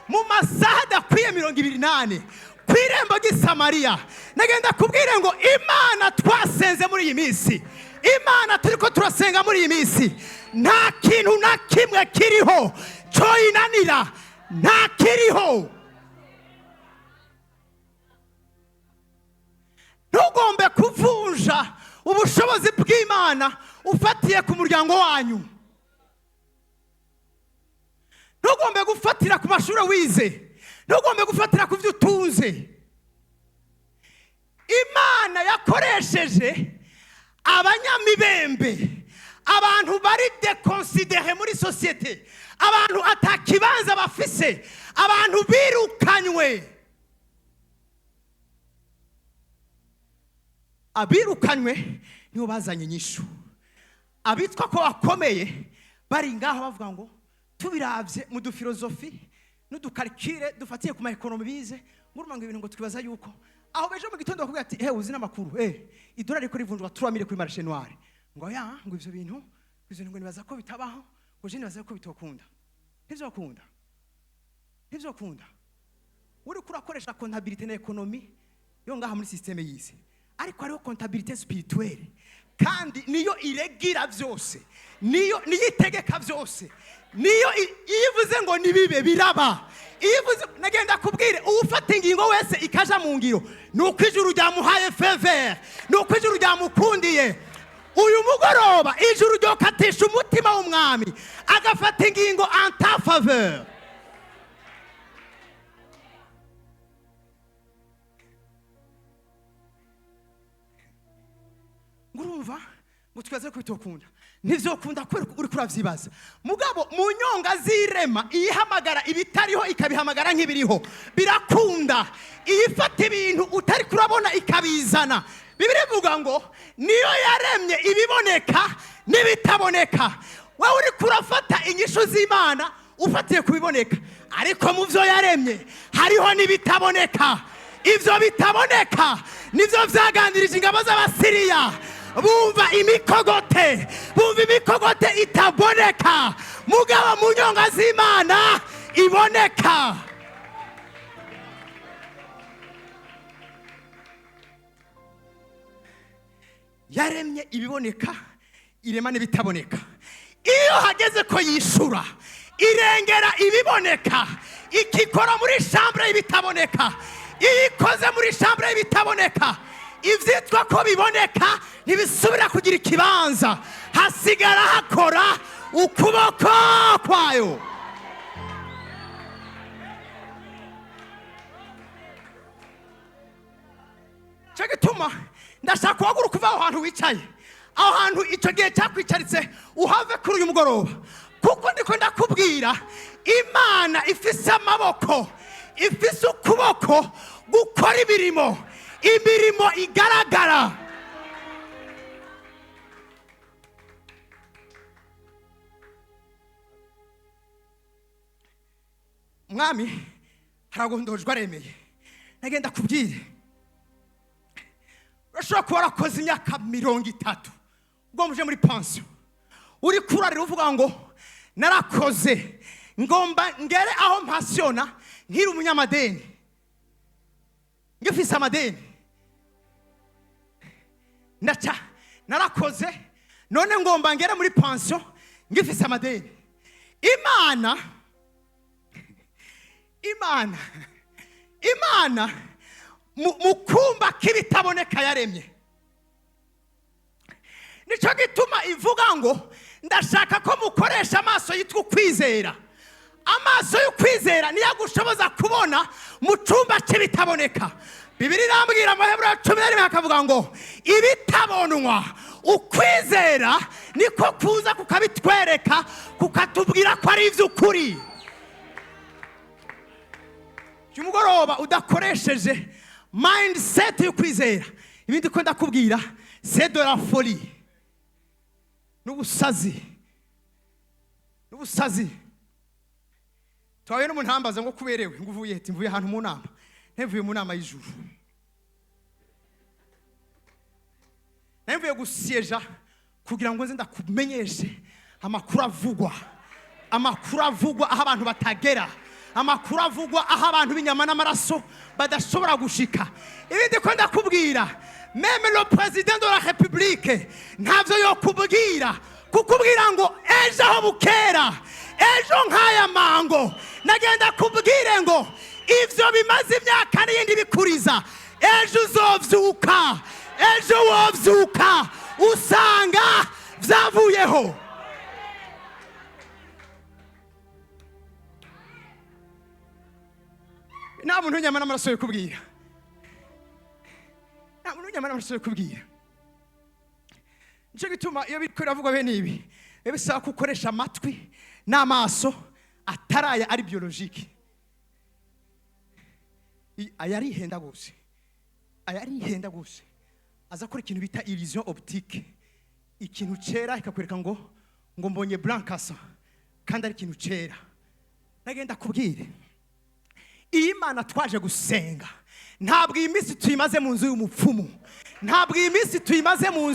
Speaker 3: mu masaha adakwiye 28 kw'irembo ry'Isamariya. Nagenda kubwire ngo Imana twasenze muri iyi minsi, Imana turiko turasenga muri iyi minsi, nta kintu na kimwe kiriho cyo inanira, nta kiriho. Ntugombe kuvunja ubushobozi bw'Imana ufatiye ku muryango wanyu. Ntugombe gufatira ku mashuri wize, ntugombe gufatira ku byo utunze. Imana yakoresheje abanyamibembe, abantu bari deconsidere muri societe, abantu atakibanza bafise, abantu birukanywe. Abirukanywe nibo bazanye inyishu. Abitwa ko bakomeye bari ngaho bavuga ngo tubiravye mu dufilozofi n'udukalkire dufatiye ku maekonomi bize, ngurumanga ibintu ngo twibaza yuko aho beje mu gitondo bakubwira ati uzi n'amakuru idolari ko rivunjwa 3000 kuri marché noir, ngo ngo ivyo bintu ngo nibaza ko bitabaho, ngo je nibaza ko bitokunda. Ivyo kunda uri kurakoresha comptabilité na economy yo ngaha muri systeme yise, ariko hariho comptabilité spirituelle, kandi niyo iregira byose, niyo itegeka byose, niyo ivuze ngo nibibe biraba. Ivuze nagenda kubwire ufata ingingo wese ikaja mu ngiro, nuko ijuru ryamuhaye faveur, nuko ijuru ryamukundiye. Uyu mugoroba ijuru ryo katisha umutima w'umwami agafata ingingo en ta faveur. Ngurumva ngo twaze kubitokunda, ntivyokunda ko uri kuravyibaza. Mugabo mu nyonga zirema iyihamagara ibitariho ikabihamagara nk'ibiriho, birakunda. Iyifata ibintu utari kurabona ikabizana. Bibiri ivuga ngo niyo yaremye ibiboneka n'ibitaboneka. Wewe uri kurafata inyishu z'Imana ufatiye kubiboneka, ariko mu vyo yaremye hariho n'ibitaboneka. Ivyo bitaboneka nivyo vyaganirije ingabo z'Abasiriya. Bumva imikogote itaboneka, mugabo mu nyonga z'Imana iboneka. Yaremye ibiboneka, irema n'ibitaboneka. Iyo hageze ko yishura, irengera ibiboneka, ikikora muri chambre y'ibitaboneka, ikoze muri chambre y'ibitaboneka. Ivyitwa ko biboneka ntibisubira kugira ikibanza, hasigara hakora ukuboko kwayo. Cyo gituma ndashaka kuhaguruka kuva aho hantu wicaye, aho hantu icyo gihe cyakwicaritse uhave kuri uyu mugoroba, kuko ndiko ndakubwira Imana ifise amaboko, ifise ukuboko gukora imirimo igaragara. Mwami haragondojwe aremeye. Nagenda kubwire, urashobora kuba warakoze imyaka 30 ubwo muje muri pension, uri kurarira uvuga ngo narakoze ngomba ngere aho mpasiona nkiri umunyamadeni, ngifise amadeni, narakoze none ngomba ngere muri pension ngifise amadeni. Imana mukumba kibitaboneka yaremye. Nico gituma ivuga ngo ndashaka ko mukoresha amaso yitwa kwizera. Amaso y'ukwizera niyo agushoboza kubona mu cumba kibitaboneka. Bibiri irambwira mu Heburayo 11 akavuga ngo ibitabonwa, ukwizera niko kuza kukabitwereka, kukatubwira ko ari ivy'ukuri. Umugoroba udakoresheje mindset yo kwizera, ibindi ko ndakubwira c'est de la folie. n'ubusazi twawe n'umuntu hambaza ngo kuberewe ngo uvuye ati mvuye ahantu mu nama ntevuye mu nama y'ijuru nemvuye gusieja kugira ngo nze ndakumenyeshe amakuru avugwa aho abantu batagera amakuru avugwa aho abantu b'inyama n'amaraso badashobora gushika ibindi ko ndakubwira meme le président de la république ntavyo yo kukubwira ngo ejo aho bukera ejo nk'aya mango nagenda kubwire ngo ivyo bimaze imyaka n'iyindi bikuriza ejo uzovyuka ejo wovyuka usanga vyavuyeho nta muntu w'inyama n'amaraso yo kubwira nicyo gituma iyo biriko biravugwa bene ibi bisaba gukoresha amatwi n'amaso ataraya ari biologike aya arihenda gose aza akora ikintu bita illusion optique ikintu cera ikakwereka ngo mbonye blancasa kandi ari ikintu cera nagenda kubwire iyi Imana twaje gusenga ntabwo iyi minsi tuyimaze mu nzu y'umupfumu ntabwo iyi minsi tuyimaze mu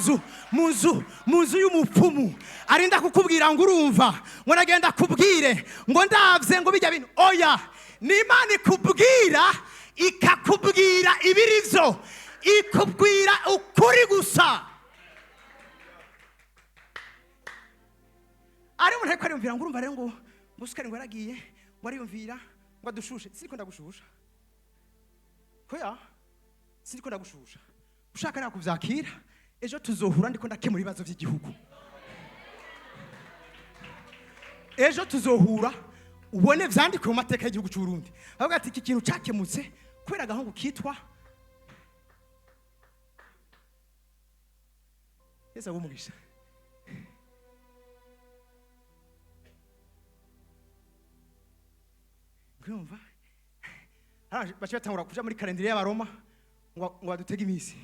Speaker 3: nzu y'umupfumu arinda kukubwira ngo urumva ngo nagenda kubwire ngo ndavye ngo bijya bintu oya ni Imana ikubwira ikakubwira ibirizo ikubwira ukuri gusa ari umuntu ariko ariyumvira ngo urumva rero ngo Oscar ngo yaragiye ngo ariyumvira ngo adushushe siko ndagushusha koya siko ndagushusha ushaka nakuvyakira ejo tuzohura ndiko ndakemura ibibazo by'igihugu ejo tuzohura ubone vyandikwe mu mateka y'igihugu cy'u Burundi avuga ati iki kintu cakemutse kubera gahungu kitwa Yesu agumugisha Kumva bacha batangura kuja muri kalendari y'abaroma ngo badutege iminsi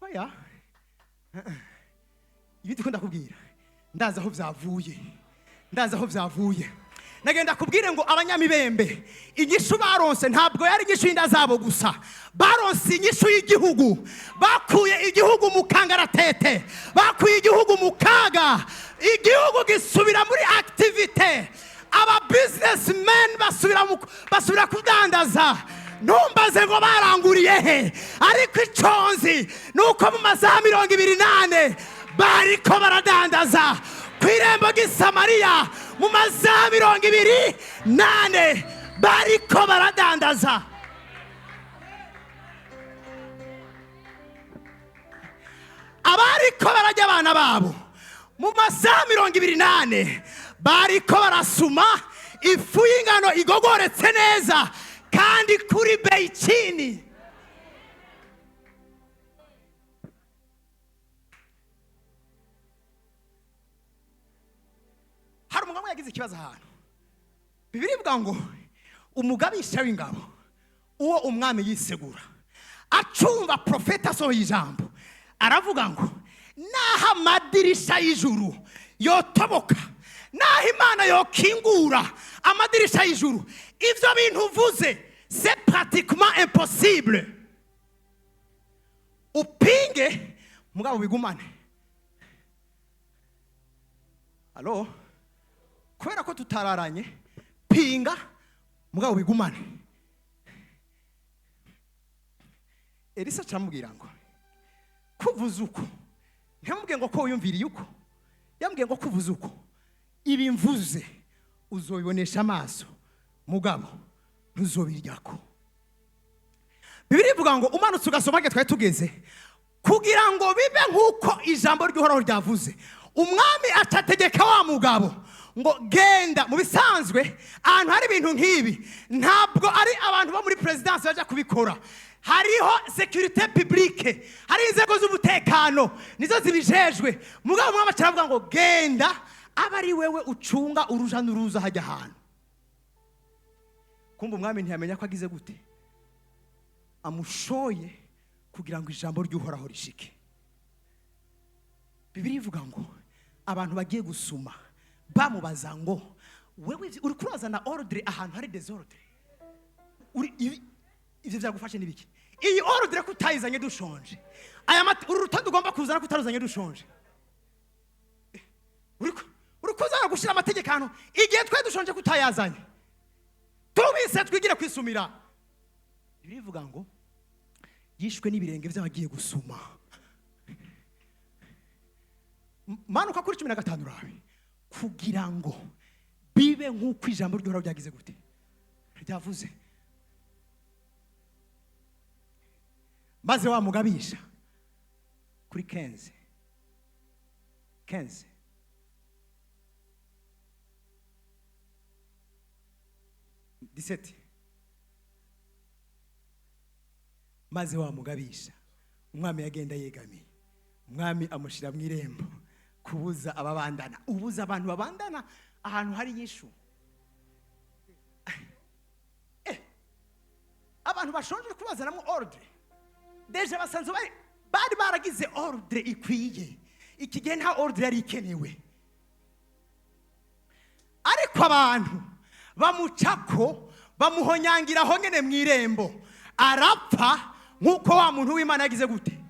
Speaker 3: oya ibindi ko ndakubwira ndaza aho vyavuye nagenda kubwire ngo abanyamibembe inyishu baronse ntabwo yari inyishu y'inda zabo gusa baronse inyishu y'igihugu bakuye igihugu mu kangaratete bakuye igihugu mu kaga igihugu gisubira muri activite aba businessmen basubira kudandaza ntumbaze ngo baranguriye he ariko iconzi nuko mu masaha 28 bariko baradandaza kw'irembo ry'Isamariya mu masaha 28 bariko baradandaza abariko barajya abana babo mu masaha 28 bariko barasuma ifu y'ingano igogoretse neza kandi kuri bei chini hari umugabo yagize ikibazo ahantu Bibiri ivuga ngo umugabisha w'ingabo uwo umwami yisegura acumva profeta so y'ijambo aravuga ngo naha amadirisha y'ijuru yotoboka naho Imana yokingura amadirisha y'ijuru ivyo bintu uvuze c'est pratiquement impossible upinge mugabo bigumane allo kubera ko tutararanye pinga mugabo bigumane Elisa camubwira ngo kuvuza uko ntamubwiye ngo ko uyumviriye uko yambwiye ngo kuvuza uko ibi mvuze uzobibonesha amaso mugabo ntuzobiryako Bibiri ivuga ngo umanutse ugasoma twari tugeze kugira ngo bibe nkuko ijambo ry'Uhoraho ryavuze umwami atategeka wa mugabo ngo genda mu bisanzwe ahantu hari ibintu nk'ibi ntabwo ari abantu bo muri presidence baje kubikora hariho sécurité publique hari inzego z'umutekano nizo zibijejwe mugabo umwami aravuga ngo genda abari wewe ucunga uruja n'uruza hajya ahantu kumva umwami ntiyamenya ko agize gute amushoye kugira ngo ijambo ry'Uhoraho rishike Bibiri ivuga ngo abantu bagiye gusuma bamubaza ngo wewe uri kurazana ordre ahantu hari desordre, ivyo byagufashe nibiki? Iyi ordre kutayizanye dushonje, aya uru rutonde ugomba kuzana kutaruzanye dushonje, uri kuzana gushira amategeko hano igihe twe dushonje kutayazanye, tubise twigire kwisumira. Birivuga ngo yishwe n'ibirenge by'abagiye gusuma. Manuka kuri 15 rawe kugira ngo bibe nk'uko ijambo ry'Uhoraho ryagize gute ryavuze. Maze wa mugabisha kuri 15 17 maze wa mugabisha umwami yagenda yegamiye, umwami amushira mu irembo kubuza ababandana. Ubuza abantu babandana ahantu hari inyishu. Abantu bashonje kubazanamo ordre, deje basanzwe bari baragize ordre ikwiye, iki gihe nta ordre yari ikenewe, ariko abantu bamucako bamuhonyangira aho nyene mu irembo, arapfa nk'uko wa muntu w'Imana yagize gute.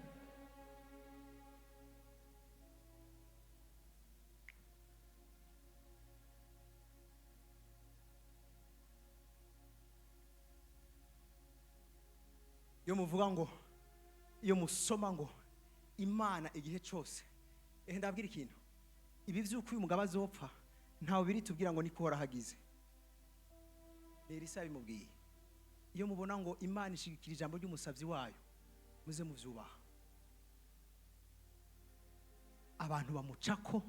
Speaker 3: Iyo muvuga ngo, iyo musoma ngo Imana igihe cyose, ndabwira ikintu, ibi vy'uko uyu mugabo azopfa ntawe biri tubwira ngo niko horahagize. Elisa bimubwiye, iyo mubona ngo Imana ishigikira ijambo ry'umusavyi wayo muze muvyubaha. Abantu bamucako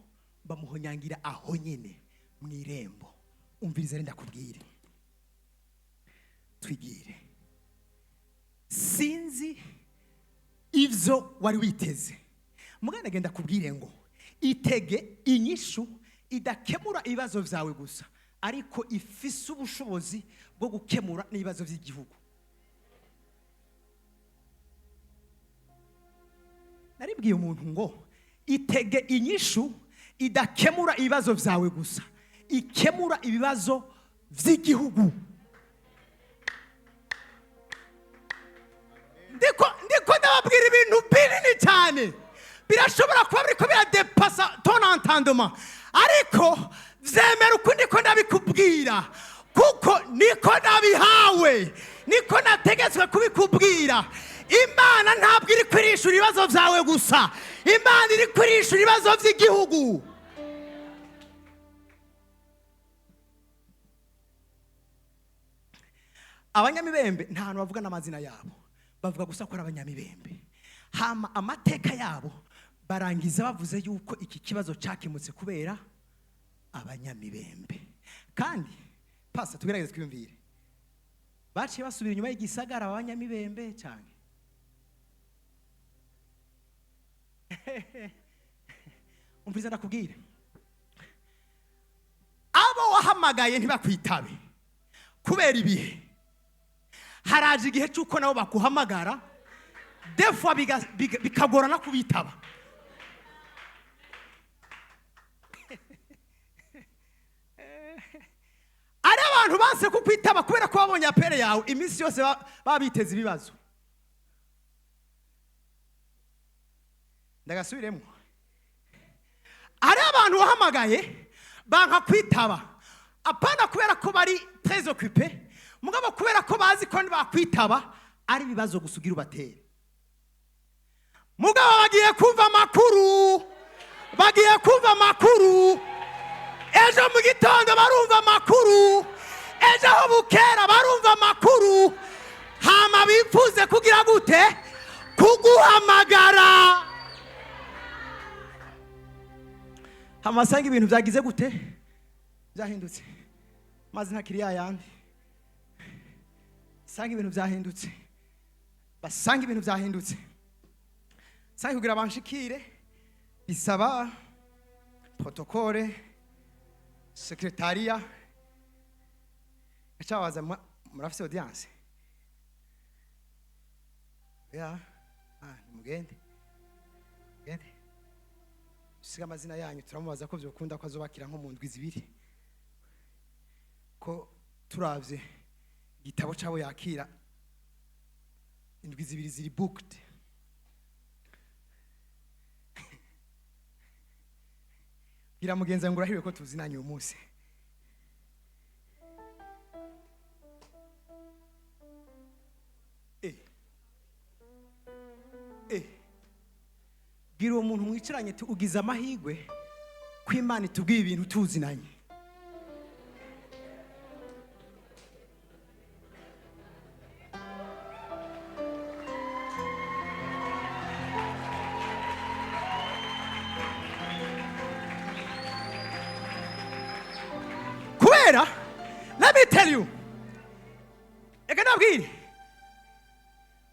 Speaker 3: bamuhonyangira aho nyene mu irembo. Umviriza renda kubwire, twigire. Sinzi ivyo wari witeze, mugana genda kubwire ngo itege inyishu idakemura ibibazo vyawe gusa, ariko ifise ubushobozi bwo gukemura n'ibibazo by'igihugu. Naribwiye umuntu ngo itege inyishu idakemura ibibazo vyawe gusa, ikemura ibibazo vy'igihugu. Ndiko ndababwira ibintu binini cyane, birashobora kuba biriko biradepasa ton entendement, ariko vyemera uko ndiko ndabikubwira, kuko niko nabihawe, niko nategetswe kubikubwira. Imana ntabwo iri kwirishura ibibazo vyawe gusa, Imana iri kwirishura ibibazo vy'igihugu. Abanyamibembe nta hantu bavuga n'amazina yabo, bavuga gusa ko ari abanyamibembe. Hama amateka yabo barangiza bavuze yuko iki kibazo cyakemutse kubera abanyamibembe. Kandi pasa tugerageze kwiyumvire, baciye basubira inyuma y'igisagara abanyamibembe cyane. Umviza ndakubwire, abo wahamagaye ntibakwitabe kubera ibihe, haraje igihe cyuko nabo bakuhamagara defwa bikagorana kubitaba. Ari abantu banse kukwitaba kubera ko babonye apere yawe iminsi yose babiteze ibibazo. Ndagasubiremo, ari abantu wahamagaye banka kwitaba, apana kubera ko bari très occupé, mugabo kubera ko bazi ko bakwitaba ari bibazo gusugira ubatere. Mugabo bagiye kumva makuru, ejo mu gitondo barumva makuru, ejo aho bukera barumva makuru, hama bifuze kugira gute kuguhamagara. Hama sanga ibintu byagize gute byahindutse, maze ntakiri yayandi. Sanga ibintu byahindutse, basanga ibintu byahindutse. Sanga kugira abanshikire bisaba protokole, secretariat, acabaza murafise audience ya mugende dusiga amazina yanyu turamubaza ko byokunda ko azobakira nko mu ndwi zibiri ko turavye igitabo cabo yakira indwi zibiri ziri booked. Gira mugenza ngo urahiriwe ko tuzinanye uyu munsi. Gira umuntu mwicaranye ugize amahigwe ko Imana itubwiye ibintu tuzinanye. Kubera, let me tell you,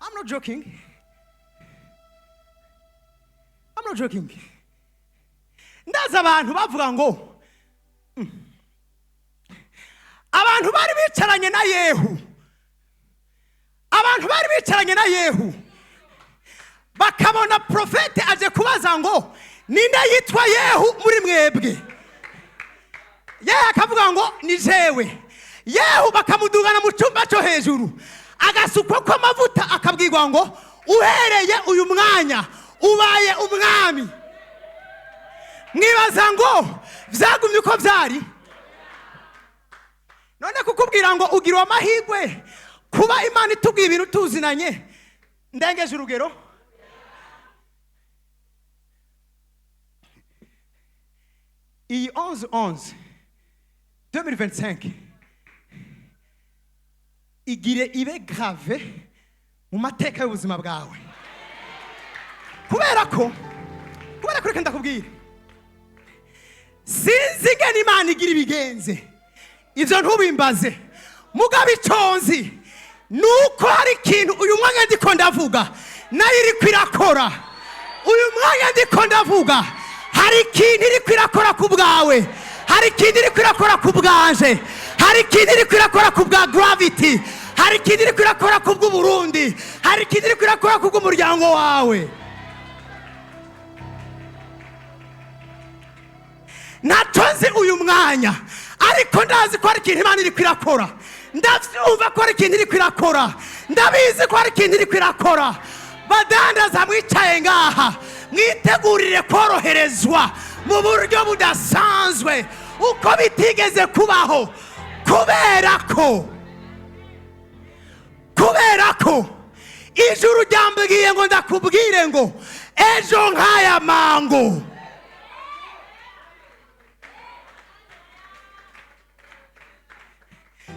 Speaker 3: I'm not joking. I'm not joking. Ndaza abantu bavuga ngo abantu bari bicaranye na Yehu. Abantu bari bicaranye na Yehu. Bakabona profete aje kubaza ngo ninde yitwa Yehu muri mwebwe. Yehu akavuga ngo ni jewe. Yehu bakamudugana mu cyumba cyo hejuru. Agasukwa ko amavuta akabwirwa ngo uhereye uyu mwanya ubaye umwami. Mwibaza ngo vyagumye uko vyari. None kukubwira ngo ugira amahirwe kuba Imana itubwiye ibintu tuzinanye. Ndengeje urugero. Iyi 11/11/2025 igire ibe grave mu mateka y'ubuzima bwawe. Kubera ko reka ndakubwira sinzi ngene Imana igira ibigenze ivyo ntubimbaze mugabe iconzi nuko hari ikintu uyu mwanya ndiko ndavuga nayo iri kwirakora. Uyu mwanya ndiko ndavuga hari ikintu iri kwirakora ku bwawe, hari ikintu iri kwirakora ku bwanje, hari ikintu iri kwirakora ku bwa Gravity, hari ikintu iri kwirakora ku bw'Uburundi, hari ikintu iri kwirakora ku bw'umuryango wawe. Natonze uyu mwanya ariko ndazi ko hari ikintu Imana iri kwirakora. Ndavyumva ko hari ikintu iri kwirakora. Ndabizi ko hari ikintu iri kwirakora. Badandaza mwicaye ngaha mwitegurire koroherezwa mu buryo budasanzwe uko bitigeze kubaho. Kubera ko ijuru ryambwiye ngo ndakubwire ngo ejo nk'aya mango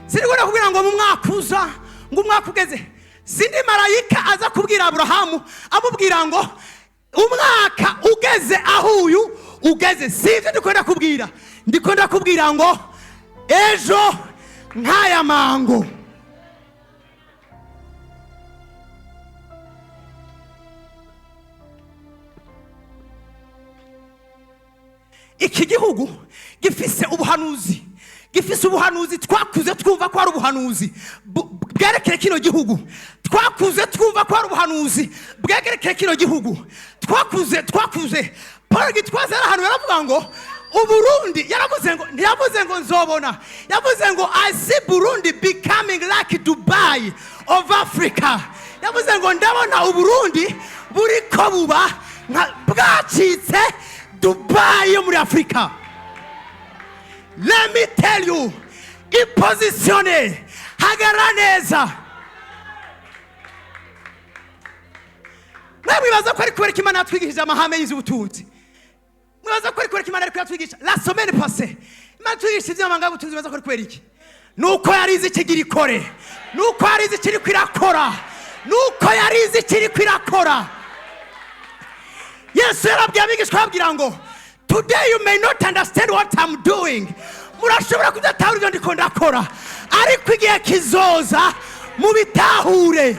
Speaker 3: sinigura kubwira ngo mu mwaka uza ngo umwaka ugeze. Sindi marayika aza kubwira Aburahamu amubwira ngo umwaka ugeze aho uyu ugeze. Sivyo ndiko ndakubwira ngo ejo nk'aya mango. Iki gihugu gifise ubuhanuzi twakuze twumva ko ari ubuhanuzi bwerekeye kino gihugu. Twakuze twumva ko ari ubuhanuzi bwerekeye kino gihugu. Twakuze Paul Gitwaza ahantu yaravuga ngo Uburundi ntiyavuze ngo nzobona, yavuze ngo I see Burundi becoming like Dubai of Africa. Yavuze ngo ndabona Uburundi buriko buba bwacitse Dubai yo muri Afrika. Let me tell you, ipositione hagara neza. Mwibaza ko ari kubera Imana yatwigishije amahame y'ubutunzi. Mwibaza ko ari kubera Imana ari kuyatwigisha. La semaine passée Imana twigishije amanga y'ubutunzi. Mwibaza ko ari kubera iki? Nuko yarize ikigira ikore. Nuko yarize ikiri kwirakora. Nuko yarize ikiri kwirakora. Yesu yarabwiye abigishwa ababwira ngo today you may not understand what I'm doing. Murashobora kudatahura ibyo ndiko ndakora, ariko igihe kizoza mubitahure.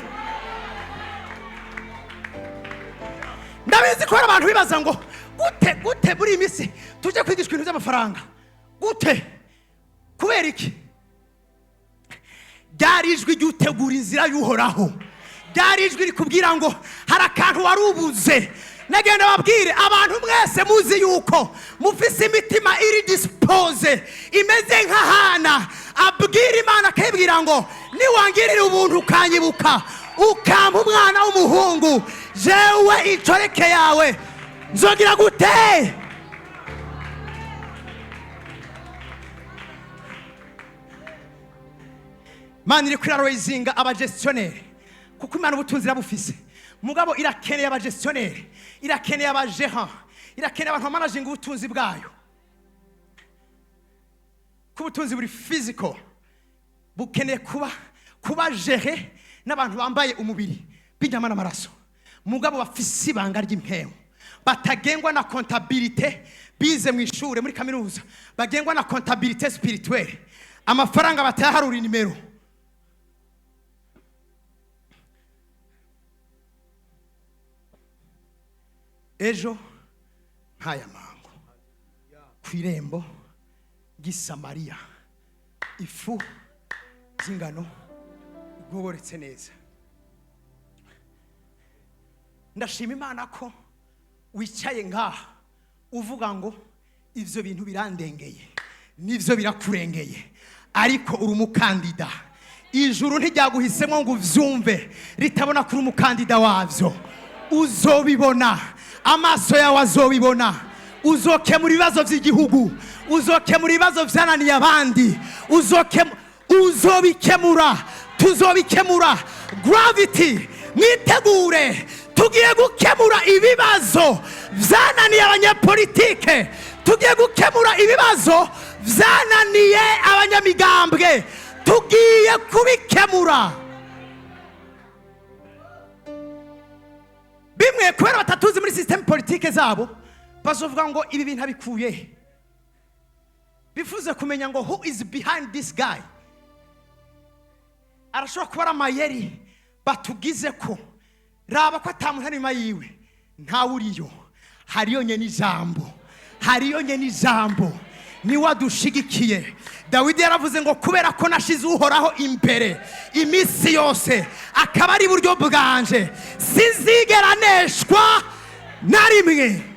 Speaker 3: Ndabizi ko abantu bibaza ngo gute muri imisi tuje kwigishwa ibintu by'amafaranga. Gute? Kubera iki? Byarijwe igitegura inzira y'uhoraho. Byarijwe rikubwira ngo hari akantu warubuze nagenda babwire abantu mwese muzi yuko mufise imitima iri dispose imeze nka Hana abwira Imana akayibwira ngo niwangirira ubuntu ukanyibuka ukampa umwana w'umuhungu jewe inshoreke yawe nzogira gute? Imana iri kwiraroyizinga abagestionnaire kuko Imana ubutunzi irabufise mugabo irakeneye abagestionnaire, irakeneye abajeha, irakeneye abantu bamanaginga ubutunzi bwayo. Ku butunzi buri physical bukeneye kuba gere n'abantu bambaye umubiri b'inyama n'amaraso mugabo bafise ibanga ry'impemu, batagengwa na comptabilité bize mu ishure muri kaminuza, bagengwa na comptabilité spirituelle, amafaranga batayaharura nimero. Ejo nkaya mango kwirembo gisamariya ifu zingano goboretse neza. Ndashima Imana ko wicaye ngaha uvuga ngo ivyo bintu birandengeye nivyo birakurengeye ariko uri umukandida. Ijuru ntijyaguhisemo ngo uvyumve ritabona kuri umukandida wavyo. Uzobibona, amaso yawe azobibona. Uzokemura ibibazo by'igihugu, uzokemura ibibazo byananiye abandi, uzobikemura, tuzobikemura. Gravity mwitegure, tugiye gukemura ibibazo byananiye abanyapolitike, tugiye gukemura ibibazo byananiye abanyamigambwe, tugiye kubikemura. Bimwe kubera batatuzi muri system politike zabo bazovuga ngo ibi bintu abikuye, bifuze kumenya ngo who is behind this guy. Arashobora kuba amayeri batugize ko raba ko atamuntu ari nyuma yiwe, ntawe uriyo, hariyo nyene ijambo, hariyo nyene ijambo ni wadushigikiye. Dawidi yaravuze ngo kubera ko nashize uhoraho imbere imisi yose akaba ari buryo bwanje sinzigera neshwa na rimwe.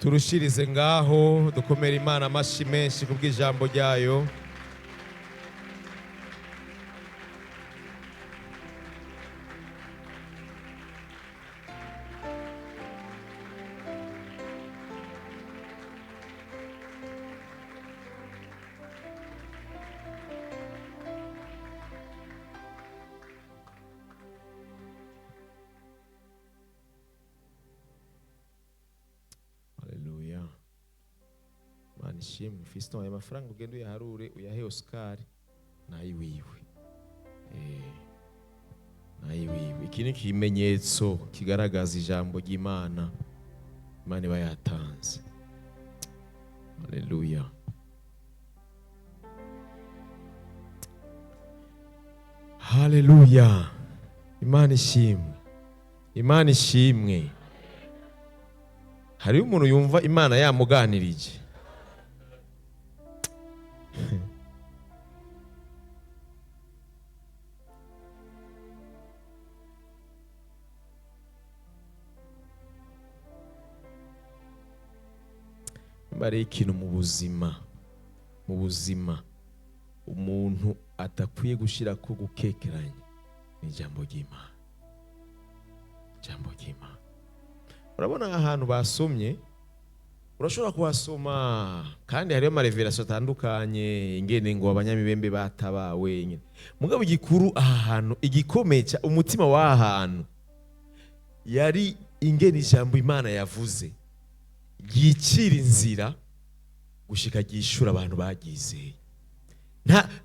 Speaker 1: Turushirize ngaho dukomera Imana amashi menshi kubw'ijambo ryayo. Ishimwe Fiston, aya mafaranga ugenda uyaharure uyahe Oscar nayiwiwe. Nayiwiwe. Iki ni ikimenyetso kigaragaza ijambo ry'Imana Imana iba yatanze. Haleluya. Haleluya. Imana ishimwe. Imana ishimwe. Hari umuntu yumva Imana yamuganirije. Mbare ikintu mu buzima umuntu atakwiye gushira ko gukekeranya ni ijambo ry'Imana. Ijambo ry'Imana. Urabona ahantu basomye, urashobora kuhasoma kandi hariyo amarevelation atandukanye ingene ngo abanyamibembe batabawe nyine. Mugabo igikuru aha hantu igikomeye umutima w'ahantu yari ingene ijambo Imana yavuze yicira inzira gushika gishura abantu bagizeye.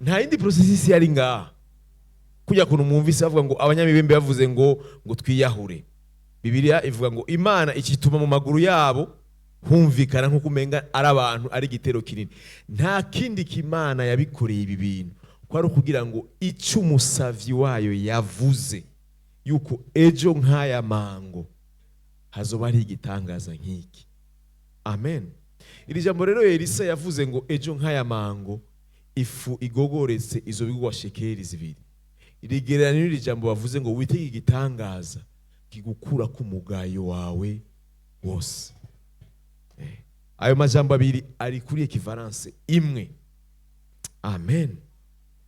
Speaker 1: Nta yindi processes yari ngaha. Kujya kuntu mwumvise bavuga ngo abanyamibembe bavuze ngo twiyahure. Bibiliya ivuga ngo Imana ikituma mu maguru yabo humvikana nko kumenga ari abantu ari gitero kinini. Nta kindi k'Imana yabikoreye ibi bintu kwari ukugira ngo icyo umusavyi wayo yavuze yuko ejo nk'aya mango hazoba ari igitangaza nk'iki. Amen. Iri jambo rero Elisa yavuze ngo ejo nk'aya mango ifu igogoretse izo bigwa shekeri zibiri. Irigereranya n'iri jambo bavuze ngo witege igitangaza kigukura ku mugayo wawe wose. Ayo majambo abiri ari kuri equivalence imwe. Amen.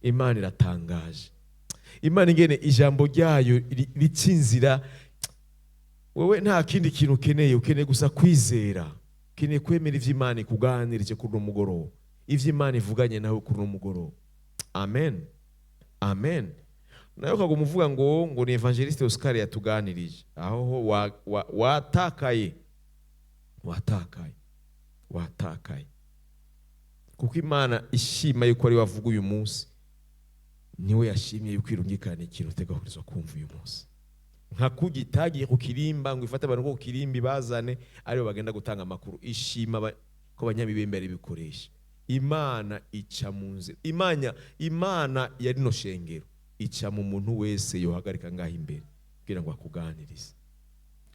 Speaker 1: Imana iratangaje. Imana ingene ijambo ryayo ricinzira. Wewe nta kindi kintu ukeneye gusa kwizera. Ukeneye kwemera ivyo Imana ikuganirije kuri umugoroba. Ivyo Imana ivuganye nawe kuri umugoroba. Amen. Amen. Nayo kagoma uvuga ngo ni evangeliste Oscar yatuganirije. Aho watakaye. Kuko Imana ishima yuko ari wavuga uyu munsi. Niwe yashimye yuko irungikana ikintu utegahurizwa kumva uyu munsi. Nka kugitagiye ku kirimba ngo ifate abantu ko kirimbi bazane aribo bagenda gutanga amakuru. Ishima ko abanyamibembe ari bikoresha. Imana ica munze. Imana yari no shengero. Ica mu muntu wese yohagarika ngaho imbere kugira ngo akuganirize.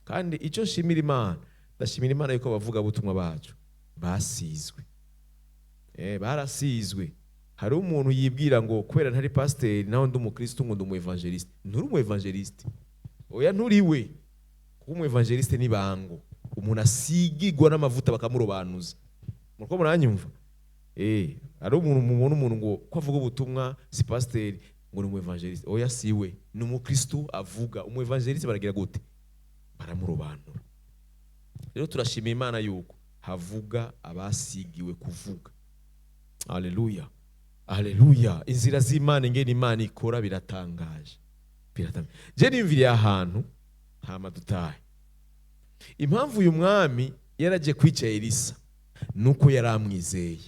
Speaker 1: Kandi icyo nshimira Imana, ndashimira Imana yuko abavuga butumwa bacu basizwe. Barasizwe. Hari umuntu yibwira ngo kwera ntari pasteur naho ndi umukristo ngo ndi umu evangeliste. Nturi umu evangeliste. Oya nturiwe. Kuko umu evangeliste ni bango. Umuntu asigigwa n'amavuta bakamurobanuza. Muriko muranyumva? Ari umuntu ngo ko avuga ubutumwa si pasteur ngo ni umu evangeliste. Oya siwe. Ni umukristo avuga. Umu evangeliste baragira gute? Baramurobanura. Rero turashima Imana yuko havuga abasigiwe kuvuga. Haleluya. Haleluya. Inzira z'Imana ingene Imana ikora biratangaje. Je nimviriye ahantu nta madutahe. Impamvu uyu mwami yaraje kwica Elisa nuko yaramwizeye.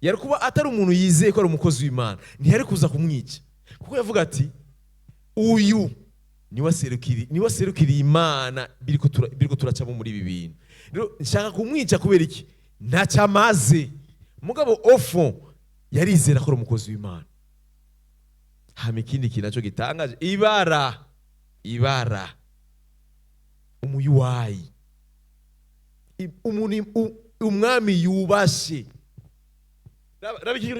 Speaker 1: Yari kuba atari umuntu yizeye ko ari umukozi w'Imana, ntiyari kuza kumwica. Kuko yavuga ati uyu niwe serukiri Imana biriko turacamo muri ibi bintu. Rero nshaka kumwica kubera iki? Ntacamaze. Mugabo ofo yarizera ko ari umukozi w'Imana. Hama ikindi kintu naco gitangaje ibara umuyuwayi umwami yubashe.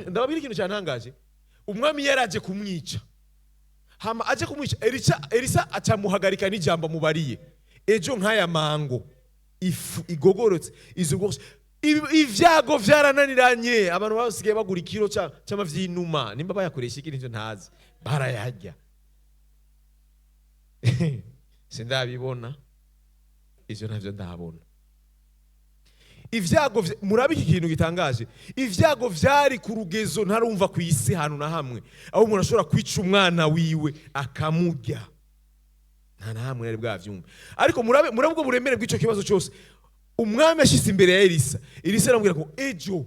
Speaker 1: Ndababwira ikintu cyantangaje. Umwami yaraje kumwica. Hama aje kumwica Elisa acamuhagarika n'ijambo mubariye. Ejo nk'aya mango ifu igogorotse izugose. Ivyago vyarananiranye. Abantu basigaye bagura ikiro cy'amavyinuma. Nimba bayakoresha iki n'icyo ntazi. Barayarya. Sindabibona. Ivyo navyo ndabona. Ivyago murabi iki kintu gitangaje. Ivyago vyari ku rugezo ntarumva ku isi hanu na hamwe. Aho umuntu ashobora kwica umwana wiwe akamurya. Nta namwe yari bwavyumva. Ariko murabwo buremere bw'ico kibazo cyose. Umwami ashyize imbere ya Elisa. Elisa aramubwira ko ejo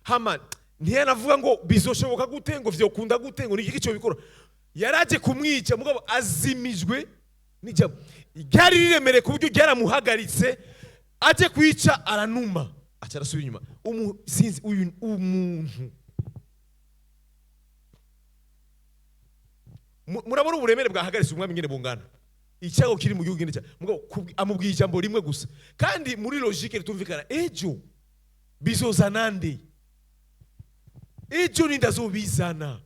Speaker 1: hama ntiyanavuga ngo bizoshoboka gute ngo vyokunda gute ngo niki cyo bikora. Yaraje kumwica mugabo azimijwe n'ijambo. Ryari riremere ku buryo ryaramuhagaritse. Aje kwica aranuma aca arasubira inyuma. Sinzi uyu umuntu. Murabona uburemere bwahagaritse umwami ngene bungana. Icyago kiri mu gihugu ngene mugabo amubwiye ijambo rimwe gusa. Kandi muri logique ritumvikana ejo bizoza nande. Ejo nindazobizana.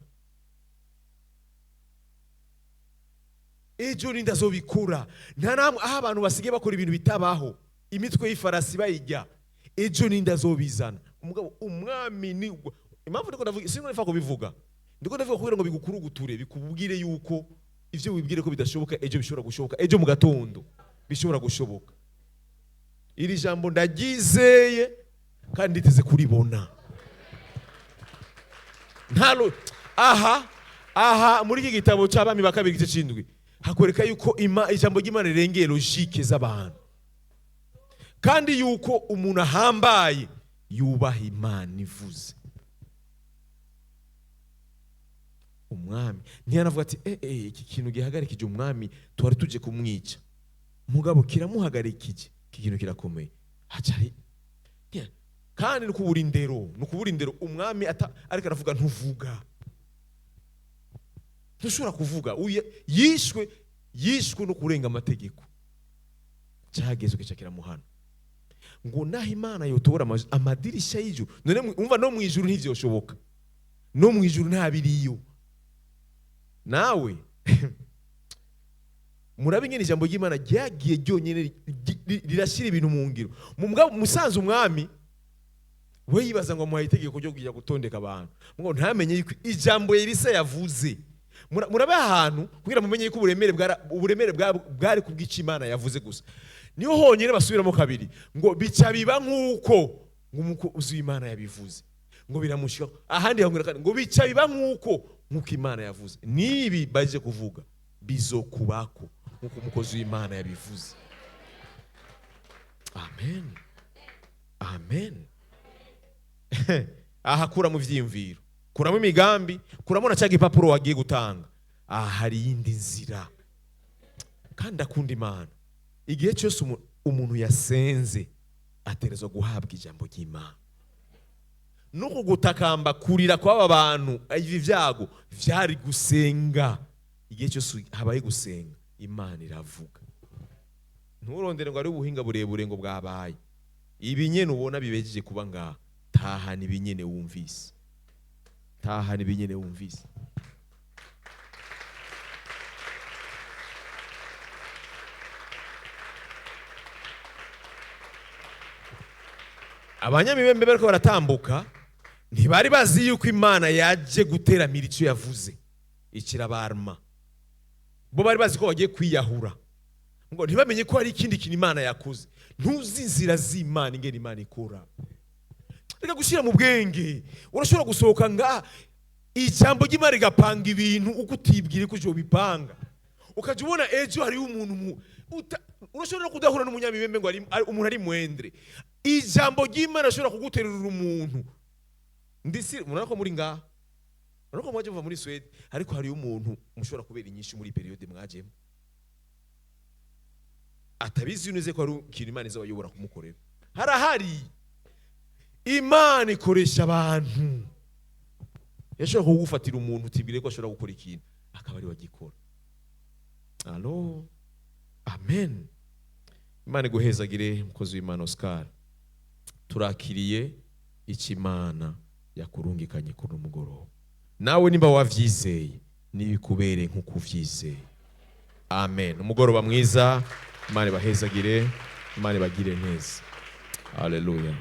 Speaker 1: Ejo nindazobikura. Nta namwe aho abantu basigaye bakora ibintu bitabaho. Imitwe y'ifarasi bayijya. Ejo nindazobizana. Umugabo umwami ni impamvu ndiko ndavuga sinko nifa ko bivuga. Ndiko ndavuga kugira ngo bigukuruguture bikubwire yuko ivyo wibwire ko bidashoboka ejo bishobora gushoboka. Ejo mu gatondo bishobora gushoboka. Iri jambo ndagizeye kandi nditeze kuribona. Ntalo aha muri iki gitabo cy'abami bakabiri gice cindwi hakwereka yuko ijambo ry'Imana rirengeye logike z'abantu, kandi yuko umuntu ahambaye yubaha Imana ivuze. Umwami ntiyanavuga ati iki kintu gihagarikije umwami twari tuje kumwica, mugabo kiramuhagarikije, iki kintu kirakomeye. Hacari kandi nukubura indero, umwami ariko aravuga ntuvuga, ntushobora kuvuga, yishwe no kurenga amategeko, cyagezwe kica kiramuhana. Ngo naho Imana yotobora amadirisha y'ijuru, none umva no mu ijuru ntivyoshoboka, no mu ijuru ntabiriyo. Nawe murabe ingene ijambo ry'Imana ryagiye ryonyene rirashira ibintu mu ngiro. Musanze umwami we yibaza ngo amuhaye itegeko ryo kujya gutondeka abantu, ngo ntamenye yuko ijambo Elisa yavuze. Murabe ahantu kugira mumenye yuko uburemere bwari kubw'ica Imana yavuze gusa, niyo honyine basubiramo kabiri ngo bica biba nk'uko uzi Imana yabivuze, ngo biramushika. Ahandi ngo bica biba nk'uko Imana yavuze. Nibi baje kuvuga bizokubako nk'uko umukozi w'Imana yabivuze. Amen, amen. Aha kura mu vyimviro, kuramo imigambi, kuramo na cya gipapuro wagiye gutanga. Aha hari iyindi nzira, kandi akunda Imana. Igihe cyose umuntu yasenze aterezwa guhabwa ijambo ry'Imana. Nuko gutakamba kurira kw'aba bantu ivi vyago vyari gusenga. Igihe cyose habaye gusenga, Imana iravuga. Nturondere ngo ari ubuhinga burebure ngo bwabaye. Ibi nyene ubona bibejeje kuba ngaha, tahana ibinyene wumvise, tahana ibinyene wumvise. Abanyamibembe bariko baratambuka, ntibari bazi yuko Imana yaje guteramira icyo yavuze ikirabarma. Bo bari bazi ko bagiye kwiyahura, ngo ntibamenye ko hari ikindi kintu Imana yakoze. Ntuzi inzira z'Imana ingene Imana ikora. Reka gushira mu bwenge, urashobora gusohoka nga ijambo ry'Imana rigapanga ibintu uko utibwire ko bipanga. Ukaje ubona ejo hari umuntu urashobora kudahura n'umunyamibembe ngo umuntu ari mwendre. Ijambo ry'Imana rashobora kuguterura umuntu. Ndisi murako muri ngaha, murako mwaje kuva muri Sweden, ariko hari umuntu mushobora kubera inyinshi muri periode mwajemo, atabizi unize ko ari ikintu Imana izabayobora kumukorera. Harahari Imana ikoresha abantu. Yashobora kugufatira umuntu utibwire ko ashobora gukora ikintu, akaba ari wagikora. Allo, amen. Imana iguhezagire mukozi w'Imana Oscar. Turakiriye ikimana yakurungikanye kuri umugoroba. Nawe nimba wavyizeye nibikubere nkuko uvyizeye. Amen. Umugoroba mwiza, Imana ibahezagire, Imana ibagire neza. Hallelujah.